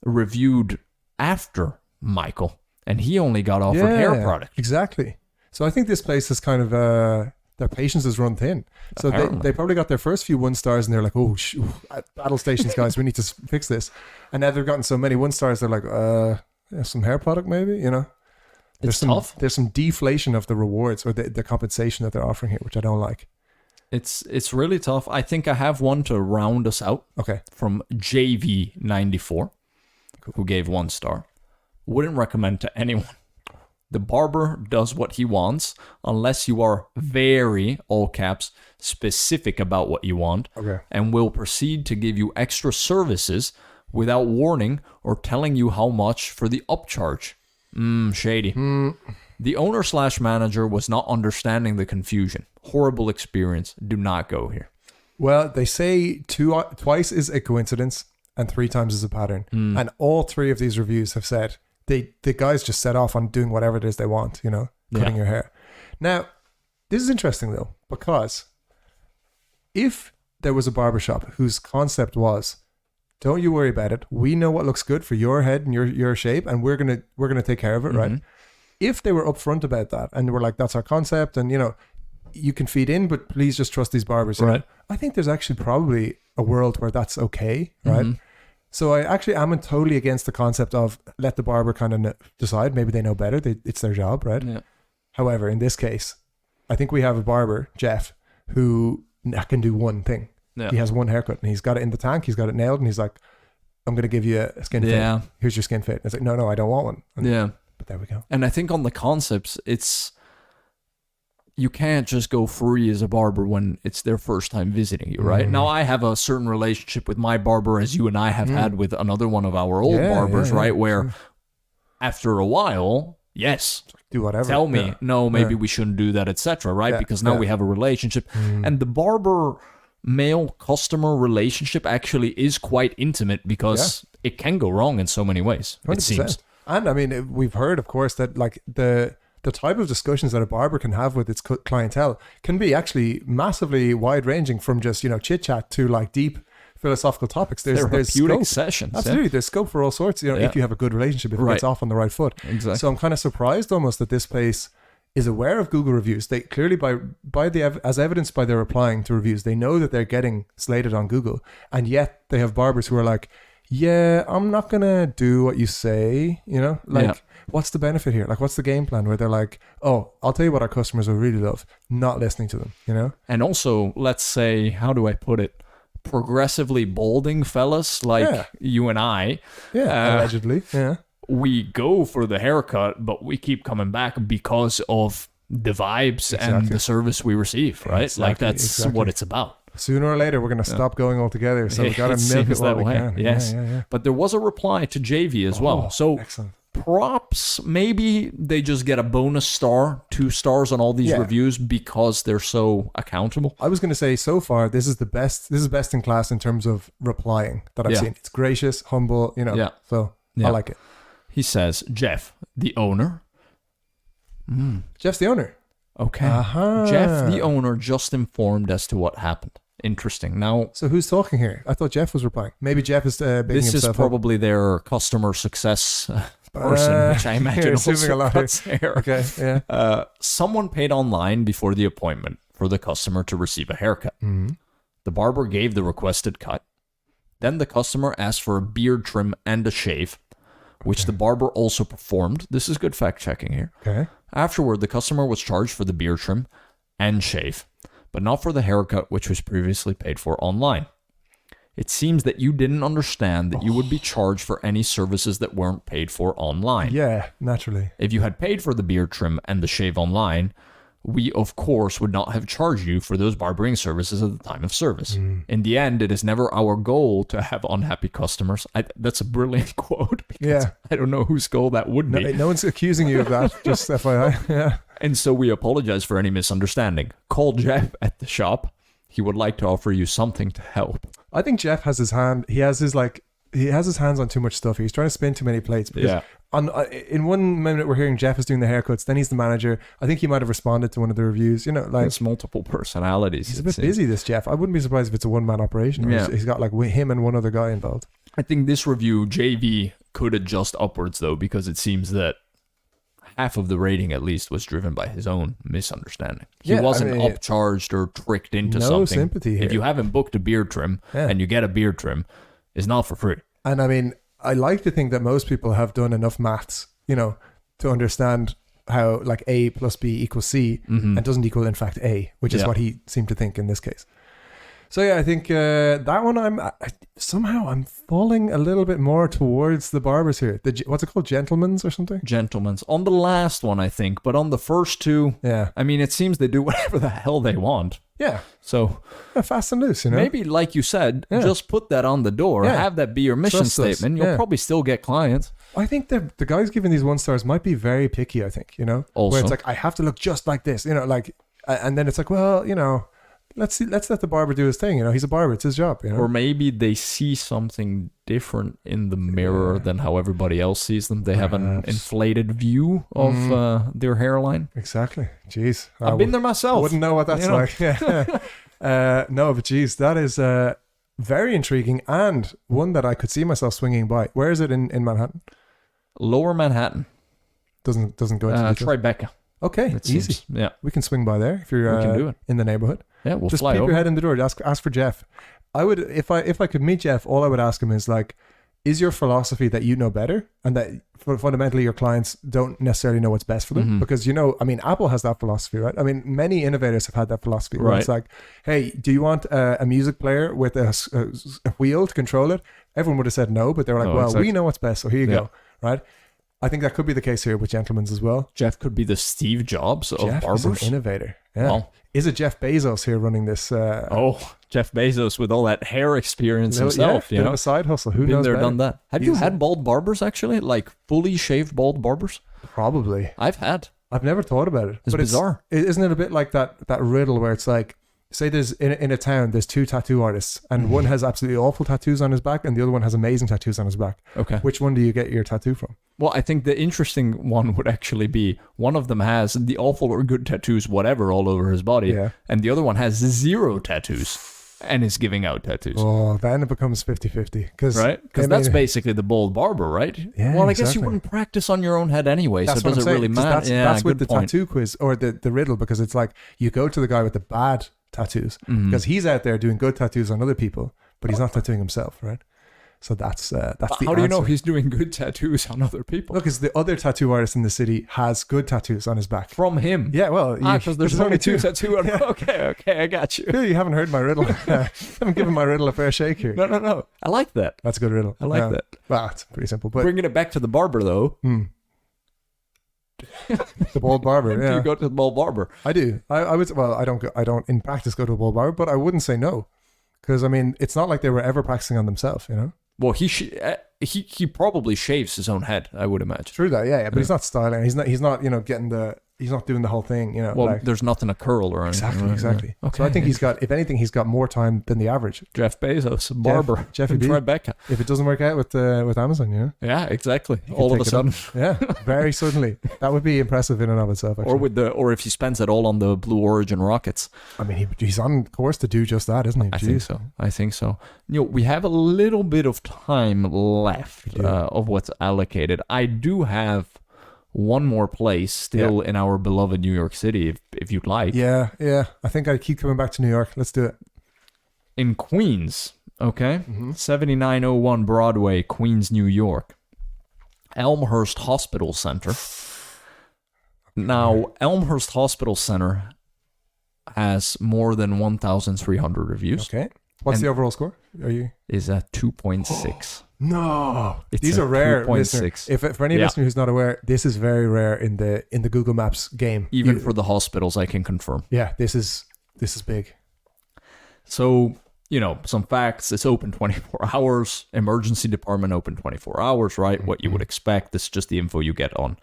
reviewed after Michael, and he only got offered hair product. Exactly. So I think this place has kind of their patience is run thin. So they probably got their first few 1 stars and they're like, oh, battle stations, guys, we need to fix this. And now they've gotten so many 1 stars, they're like, some hair product maybe, you know? It's tough. There's some deflation of the rewards or the compensation that they're offering here, which I don't like. It's really tough. I think I have one to round us out. Okay. From JV94, who gave 1 star. Wouldn't recommend to anyone. The barber does what he wants unless you are very, all caps, specific about what you want, and will proceed to give you extra services without warning or telling you how much for the upcharge. Shady. The owner/manager was not understanding the confusion. Horrible experience. Do not go here. Well, they say twice is a coincidence and 3 times is a pattern. And all 3 of these reviews have said the guys just set off on doing whatever it is they want, you know, cutting your hair. Now, this is interesting though, because if there was a barbershop whose concept was, don't you worry about it. We know what looks good for your head and your shape, and we're gonna take care of it, right? If they were upfront about that and were like, that's our concept, and you know, you can feed in, but please just trust these barbers. Right. I think there's actually probably a world where that's okay, right? So I actually am totally against the concept of let the barber kind of decide. Maybe they know better. It's their job, right? Yeah. However, in this case, I think we have a barber, Jeff, who can do one thing. Yeah. He has 1 haircut and he's got it in the tank. He's got it nailed and he's like, I'm going to give you a skin fit. Here's your skin fit. And it's like, no, I don't want one. But there we go. And I think on the concepts, you can't just go free as a barber when it's their first time visiting you, right? Now, I have a certain relationship with my barber as you and I have had with another one of our old barbers, right? Where after a while, yes, do whatever. Tell me, no, maybe we shouldn't do that, etc., right? Because now we have a relationship. And the barber male customer relationship actually is quite intimate because it can go wrong in so many ways, 100%. It seems. And I mean, we've heard, of course, that like the type of discussions that a barber can have with its clientele can be actually massively wide ranging, from just, you know, chit chat to like deep philosophical topics. There's scope. Sessions. Absolutely. There's scope for all sorts, you know, if you have a good relationship, if it gets off on the right foot. Exactly. So I'm kind of surprised almost that this place is aware of Google reviews. They clearly, as evidenced by their replying to reviews, they know that they're getting slated on Google, and yet they have barbers who are like, yeah, I'm not gonna do what you say, you know, like what's the benefit here? Like, what's the game plan? Where they're like, oh, I'll tell you what our customers will really love, not listening to them, you know. And also, let's say, how do I put it, progressively balding fellas like you and I, allegedly, we go for the haircut, but we keep coming back because of the vibes and the service we receive, right? Exactly, like that's what it's about. Sooner or later, we're going to stop going altogether, so we got to milk it while we can. Yes. But there was a reply to JV as well. So excellent. Props, maybe they just get a bonus star, 2 stars on all these reviews because they're so accountable. I was going to say, so far, this is best in class in terms of replying that I've seen. It's gracious, humble, you know, so I like it. He says, Jeff, the owner. Jeff's the owner. Okay. Jeff, the owner, just informed as to what happened. Interesting. Now, so who's talking here? I thought Jeff was replying. Maybe Jeff is bigging this himself is probably their customer success person, which I imagine also cuts hair. Okay, yeah. Someone paid online before the appointment for the customer to receive a haircut. The barber gave the requested cut. Then the customer asked for a beard trim and a shave, which the barber also performed. This is good fact checking here. Okay. Afterward, the customer was charged for the beard trim and shave, but not for the haircut, which was previously paid for online. It seems that you didn't understand that you would be charged for any services that weren't paid for online. Yeah, naturally. If you had paid for the beard trim and the shave online, we, of course, would not have charged you for those barbering services at the time of service. In the end, it is never our goal to have unhappy customers. That's a brilliant quote. Because I don't know whose goal that would be. No one's accusing you of that, just FYI. Yeah. And so we apologize for any misunderstanding. Call Jeff at the shop. He would like to offer you something to help. I think Jeff has his hands on too much stuff. He's trying to spin too many plates. Because in one minute we're hearing Jeff is doing the haircuts, then he's the manager. I think he might have responded to one of the reviews. You know, like it's multiple personalities. He's a bit busy, this Jeff. I wouldn't be surprised if it's a one-man operation. He's got like him and one other guy involved. I think this review, JV, could adjust upwards though, because it seems that half of the rating at least was driven by his own misunderstanding. He wasn't upcharged or tricked into something. No sympathy here. If you haven't booked a beard trim and you get a beard trim, it's not for free. And I mean, I like to think that most people have done enough maths, to understand how like A plus B equals C and doesn't equal in fact A, which is what he seemed to think in this case. So yeah, I think that one I'm falling a little bit more towards the barbers here. What's it called? Gentlemen's or something? Gentlemen's. On the last one, I think, but on the first two, I mean, it seems they do whatever the hell they want. Yeah. So fast and loose, Maybe, like you said, just put that on the door. Yeah. Have that be your mission statement. You'll probably still get clients. I think the guys giving these 1 stars might be very picky, I think, Also. Where it's like, I have to look just like this, and then it's like, well, let's let the barber do his thing. He's a barber. It's his job. Or maybe they see something different in the mirror than how everybody else sees them. They have an inflated view of their hairline. Exactly. Jeez. I've been there myself. I wouldn't know what that's like. No, but geez, that is very intriguing and one that I could see myself swinging by. Where is it in Manhattan? Lower Manhattan. Doesn't go into Tribeca. Okay, easy. Seems, yeah, we can swing by there if you're we can do it. In the neighborhood. Yeah, we'll just fly peep over. your head in the door. Ask for Jeff. I would if I could meet Jeff. All I would ask him is like, is your philosophy that you know better and that fundamentally your clients don't necessarily know what's best for them? Because Apple has that philosophy, right? I mean, many innovators have had that philosophy. Where it's like, hey, do you want a music player with a wheel to control it? Everyone would have said no, but they were like, we know what's best, so here you go, right? I think that could be the case here with Gentlemen's as well. Jeff could be the Steve Jobs of barbers. Jeff is an innovator. Yeah. Well, is it Jeff Bezos here running this? Jeff Bezos with all that hair experience himself. Bit of a side hustle. Who knows? Been there, better? done that. Have you had bald barbers actually? Like fully shaved bald barbers? Probably. I've never thought about it. It's bizarre. Isn't it a bit like that riddle where it's like, say there's in a town there's 2 tattoo artists and one has absolutely awful tattoos on his back and the other one has amazing tattoos on his back. Okay. Which one do you get your tattoo from? Well, I think the interesting one would actually be one of them has the awful or good tattoos, whatever, all over his body, and the other one has 0 tattoos and is giving out tattoos. Oh, then it becomes 50-50. Because that's basically the bald barber, right? Yeah, well, I guess you wouldn't practice on your own head anyway, so does it really matter? That's with the tattoo quiz or the riddle, because it's like you go to the guy with the bad tattoos because he's out there doing good tattoos on other people, but he's not tattooing himself, right? So that's the how do you know he's doing good tattoos on other people? Look, because the other tattoo artist in the city has good tattoos on his back from him. Yeah, well, because there's only 2 tattoos. Okay, I got you. You haven't heard my riddle. I haven't given my riddle a fair shake here. No. I like that. That's a good riddle. I like that. Well, it's pretty simple. But bringing it back to the barber, though. The bald barber. Yeah. Do you go to the bald barber? I do. I would. Well, I don't in practice go to a bald barber, but I wouldn't say no, because I mean, it's not like they were ever practicing on themselves, Well, he probably shaves his own head, I would imagine. True that, yeah. But he's not styling. He's not he's not doing the whole thing, Well, there's nothing to curl or anything. Exactly. Okay. So I think if anything, he's got more time than the average. Jeff Bezos, barber, Jeffy B. Tribeca. If it doesn't work out with Amazon, Yeah, exactly. All of a sudden. Yeah, very suddenly. That would be impressive in and of itself. Actually. Or if he spends it all on the Blue Origin rockets. I mean, he's on course to do just that, isn't he? I think so. We have a little bit of time left of what's allocated. I do have one more place still in our beloved New York City, if you'd like. Yeah. I think I keep coming back to New York. Let's do it. In Queens, okay? 7901 Broadway, Queens, New York. Elmhurst Hospital Center. Now, Elmhurst Hospital Center has more than 1,300 reviews. Okay. What's the overall score? Is at 2.6. No, these are rare. 2.6. If for any listener who's not aware, this is very rare in the Google Maps game. Even for the hospitals, I can confirm. Yeah, this is big. So, some facts. It's open 24 hours. Emergency department open 24 hours, right? What you would expect. This is just the info you get on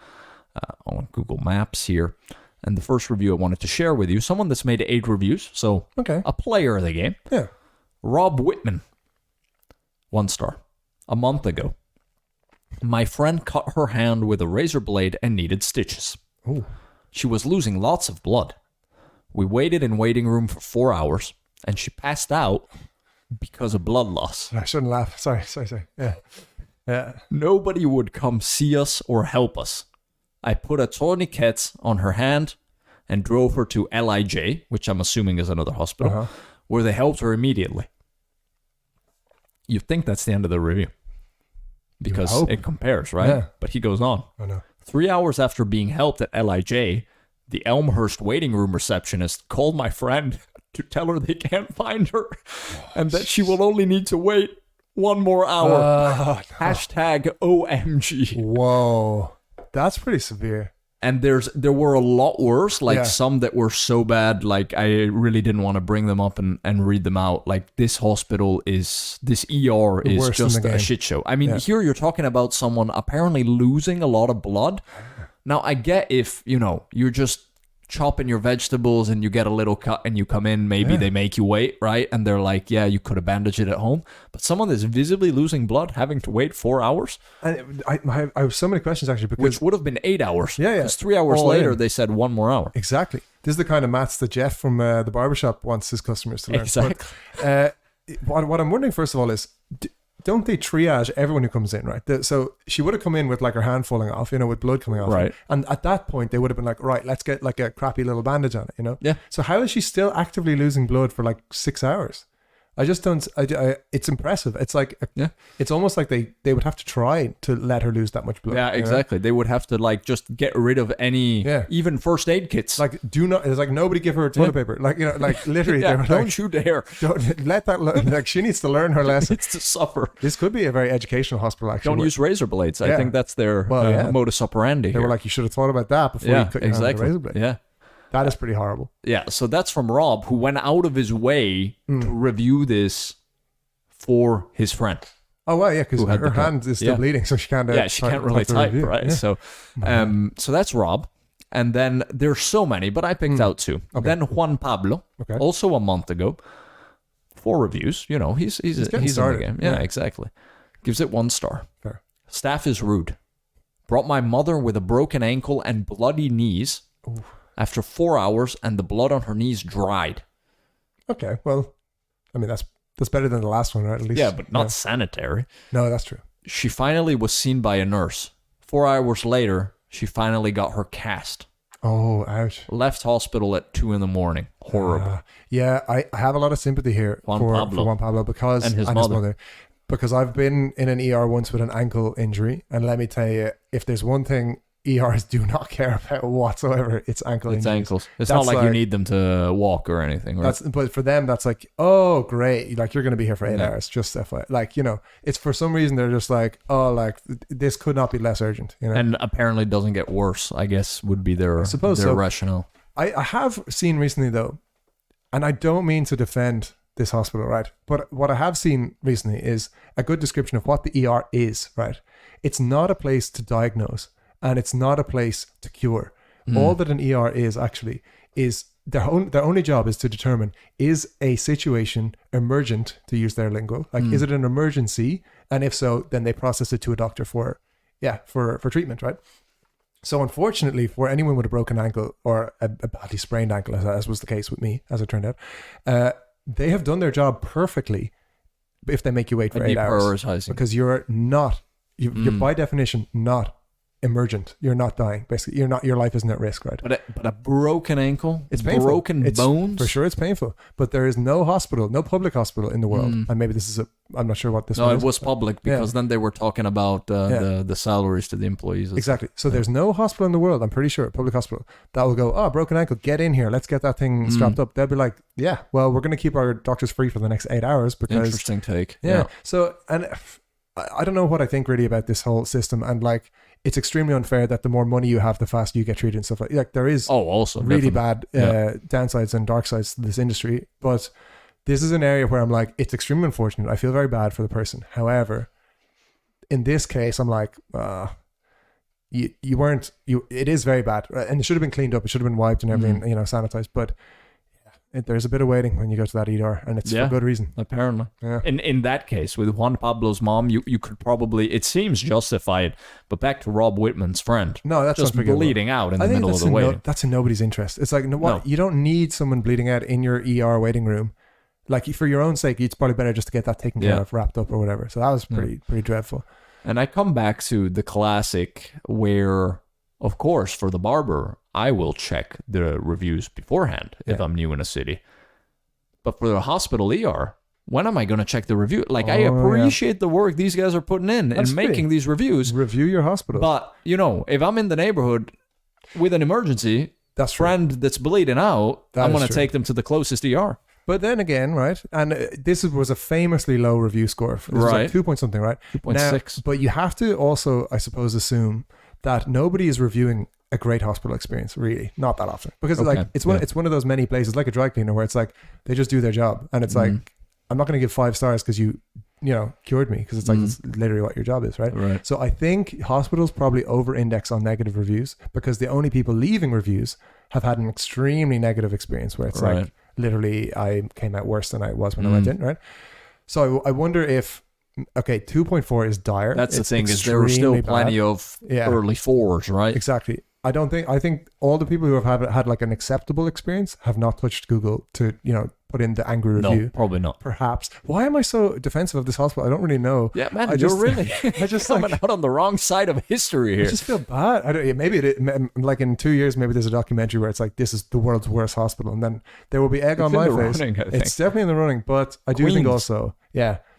Google Maps here. And the first review I wanted to share with you, someone that's made 8 reviews. So, a player of the game. Yeah. Rob Whitman. 1 star. A month ago, my friend cut her hand with a razor blade and needed stitches. Ooh. She was losing lots of blood. We waited in waiting room for 4 hours, and she passed out because of blood loss. I shouldn't laugh. Sorry. Yeah. Nobody would come see us or help us. I put a tourniquet on her hand and drove her to LIJ, which I'm assuming is another hospital, where they helped her immediately. You think that's the end of the review because it compares, right? Yeah. But he goes on. I know. 3 hours after being helped at LIJ, the Elmhurst waiting room receptionist called my friend to tell her they can't find her and that she will only need to wait 1 more hour. No. Hashtag OMG. Whoa. That's pretty severe. And there were a lot worse, like some that were so bad, like I really didn't want to bring them up and read them out. Like this ER is just a shit show. I mean, here you're talking about someone apparently losing a lot of blood. Now, I get if, you're just chopping your vegetables and you get a little cut and you come in, maybe they make you wait, right? And they're like, yeah, you could have bandaged it at home. But someone that's visibly losing blood, having to wait 4 hours? And I have so many questions, actually. Because which would have been 8 hours. Yeah. Because 3 hours later, they said 1 more hour. Exactly. This is the kind of maths that Jeff from the barber shop wants his customers to learn. Exactly. But, what I'm wondering, first of all, is... don't they triage everyone who comes in, right? So she would have come in with like her hand falling off, with blood coming off. Right. And at that point, they would have been like, right, let's get like a crappy little bandage on it, Yeah. So how is she still actively losing blood for like 6 hours? I just don't, it's impressive. It's like, it's almost like they would have to try to let her lose that much blood. Yeah, exactly. They would have to like just get rid of any, even first aid kits. Like, it's like nobody give her toilet paper. Like, like literally, they were don't like, shoot dare. Don't let that, like she needs to learn her lesson. She needs to suffer. This could be a very educational hospital, actually. Don't use razor blades. I think that's their modus operandi. They were like, you should have thought about that before you cut your hand with a razor blade. Yeah. That is pretty horrible. Yeah, so that's from Rob, who went out of his way to review this for his friend. Oh, well, yeah, because her hand is still bleeding, so she can't... she can't really type, right? Yeah. So that's Rob. And then there's so many, but I picked out 2. Okay. Then Juan Pablo, also a month ago, 4 reviews. He's in the game. Yeah, exactly. Gives it 1 star. Fair. Staff is rude. Brought my mother with a broken ankle and bloody knees after 4 hours, and the blood on her knees dried. Okay, well, I mean, that's better than the last one, right? At least. Yeah, but not sanitary. No, that's true. She finally was seen by a nurse. 4 hours later, she finally got her cast. Oh, ouch. Left hospital at 2 a.m. Horrible. Yeah, I have a lot of sympathy here for Juan Pablo because and his mother. Because I've been in an ER once with an ankle injury, and let me tell you, if there's one thing ERs do not care about whatsoever, it's ankles. It's ankles. It's not like you need them to walk or anything, right? But for them, that's like, oh, great. Like, you're going to be here for 8 hours. Just FYI. Like, it's for some reason, they're just like, oh, like, this could not be less urgent. And apparently doesn't get worse, I guess, would be their rationale. I have seen recently, though, and I don't mean to defend this hospital, right? But what I have seen recently is a good description of what the ER is, right? It's not a place to diagnose. And it's not a place to cure. All that an ER is actually is their only job is to determine, is a situation emergent, to use their lingo? Like, is it an emergency? And if so, then they process it to a doctor for treatment, right? So unfortunately, for anyone with a broken ankle or a badly sprained ankle, as was the case with me, as it turned out, they have done their job perfectly if they make you wait for 8 hours. Because you're by definition not emergent. You're not dying. Basically, your life isn't at risk, right? But a broken ankle, it's painful. Broken bones, for sure, it's painful. But there is no public hospital in the world, and maybe this is I'm not sure what this. No, it was public because then they were talking about the salaries to the employees. Exactly. So there's no hospital in the world, I'm pretty sure, public hospital, that will go, oh, broken ankle, get in here, let's get that thing strapped up. They'll be like, yeah, well, we're going to keep our doctors free for the next 8 hours because. Interesting take. Yeah. So, and I don't know what I think really about this whole system, and like, it's extremely unfair that the more money you have, the faster you get treated and stuff like there is also really bad downsides and dark sides to this industry. But this is an area where I'm like, it's extremely unfortunate. I feel very bad for the person. However, in this case, I'm like, it is very bad, and it should have been cleaned up. It should have been wiped and everything, sanitized. But there's a bit of waiting when you go to that ER, and it's for good reason. Apparently. Yeah. In that case, with Juan Pablo's mom, you could probably, it seems justified, but back to Rob Whitman's friend. No, that's just bleeding out in the middle of the waiting. That's in nobody's interest. It's like, you don't need someone bleeding out in your ER waiting room. Like, for your own sake, it's probably better just to get that taken care of, wrapped up or whatever. So that was pretty dreadful. And I come back to the classic where of course, for the barber, I will check the reviews beforehand if I'm new in a city. But for the hospital ER, when am I going to check the review? Like, I appreciate the work these guys are putting in and making these reviews. Review your hospital. But, you know, if I'm in the neighborhood with an emergency, friend that's bleeding out, I'm going to take them to the closest ER. But then again, right? And this was a famously low review score. This was like 2 point something, right? 2.6. But you have to also, I suppose, assume that nobody is reviewing a great hospital experience, really, not that often, because like it's one of those many places, like a dry cleaner, where it's like they just do their job, and it's like, I'm not going to give 5 stars because you cured me, because it's like it's literally what your job is, right? So I think hospitals probably over-index on negative reviews, because the only people leaving reviews have had an extremely negative experience, where it's like literally I came out worse than I was when I went in, right? So I wonder if 2.4 is dire. That's the thing, is there were still plenty of early 4s, right? Exactly. I think all the people who have had like an acceptable experience have not touched Google to, put in the angry review. No, probably not. Perhaps. Why am I so defensive of this hospital? I don't really know. Yeah, man, you're really coming out on the wrong side of history here. I just feel bad. Like in 2 years, maybe there's a documentary where it's like, this is the world's worst hospital, and then there will be egg on my face. It's definitely in the running, but I do think also,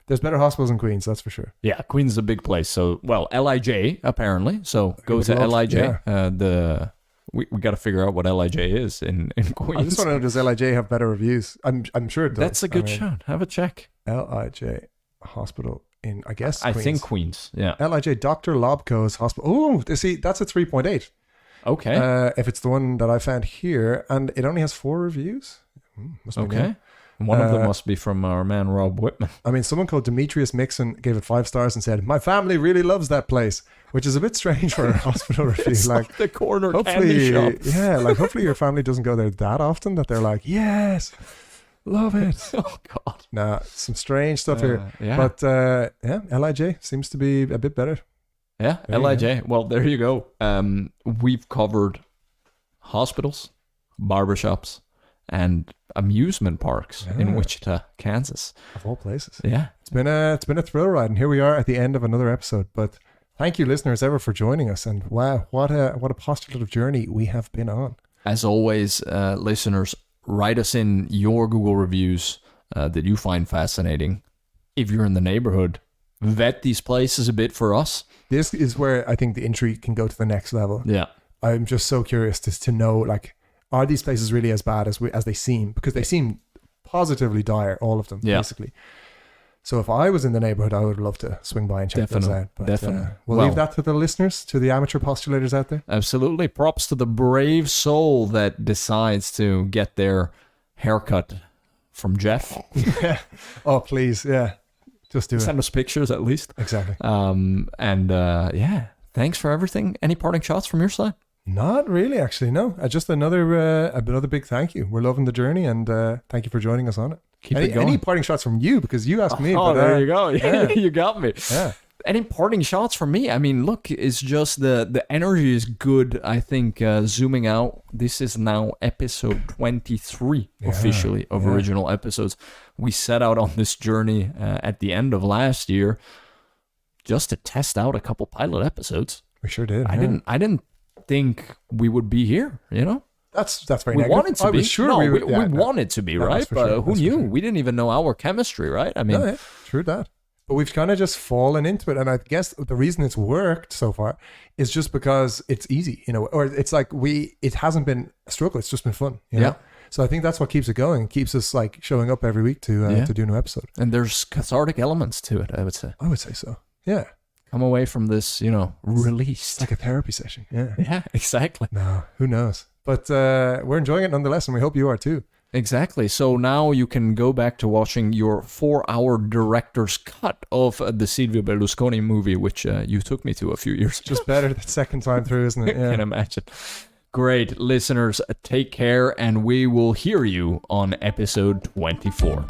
there's better hospitals in Queens, that's for sure. Yeah, Queens is a big place. So, LIJ apparently. So go to LIJ. Yeah. We got to figure out what LIJ is in Queens. I just want to know, does LIJ have better reviews? I'm sure it does. That's a good shout. Have a check. LIJ Hospital in, I guess, Queens. I think Queens. Yeah. LIJ Dr. Lobco's Hospital. Oh, see, that's a 3.8. Okay. If it's the one that I found here, and it only has 4 reviews. Must be new. One of them must be from our man Rob Whitman. I mean, someone called Demetrius Mixon gave it 5 stars and said, "My family really loves that place," which is a bit strange for a hospital review. It's like the corner candy shop. Yeah, like hopefully your family doesn't go there that often that they're like, "Yes, love it." Oh God. Nah, some strange stuff here. Yeah. But LIJ seems to be a bit better. Yeah, LIJ. Well, there you go. We've covered hospitals, barbershops, and amusement parks in Wichita, Kansas, of all places. Yeah, it's been a thrill ride, and here we are at the end of another episode. But thank you, listeners, ever for joining us, and wow, what a postulative journey we have been on. As always, listeners, write us in your Google reviews that you find fascinating. If you're in the neighborhood, vet these places a bit for us. This is where I think the intrigue can go to the next level. Yeah, I'm just so curious to know, like, are these places really as bad as they seem? Because they seem positively dire, all of them, basically. So if I was in the neighborhood, I would love to swing by and check those out. But, definitely. We'll leave that to the listeners, to the amateur postulators out there. Absolutely. Props to the brave soul that decides to get their haircut from Jeff. Yeah. Oh, please. Yeah. Just do it. Send us pictures at least. Exactly. Thanks for everything. Any parting shots from your side? Not really, actually, no. Just another big thank you. We're loving the journey, and thank you for joining us on it. Keep it going. Any parting shots from you? Because you asked me. Oh, there you go. Yeah. You got me. Yeah. Any parting shots from me? I mean, look, it's just the energy is good. I think zooming out, this is now episode 23 officially of original episodes. We set out on this journey at the end of last year just to test out a couple pilot episodes. We sure did. I didn't think we would be here, That's very we negative. wanted to be. Sure we wanted to be, right? But sure. who knew? We didn't even know our chemistry, right? I mean, true that. But we've kind of just fallen into it, and I guess the reason it's worked so far is just because it's easy, or it's like it hasn't been a struggle. It's just been fun, you know? So I think that's what keeps it going. It keeps us like showing up every week to do a new episode. And there's cathartic elements to it, I would say. I would say so. Yeah. Come away from this, released. It's like a therapy session. Yeah. Yeah, exactly. No, who knows? But we're enjoying it nonetheless, and we hope you are too. Exactly. So now you can go back to watching your 4-hour director's cut of the Silvio Berlusconi movie, which you took me to a few years ago. Just better the second time through, isn't it? Yeah. I can imagine. Great. Listeners, take care, and we will hear you on episode 24.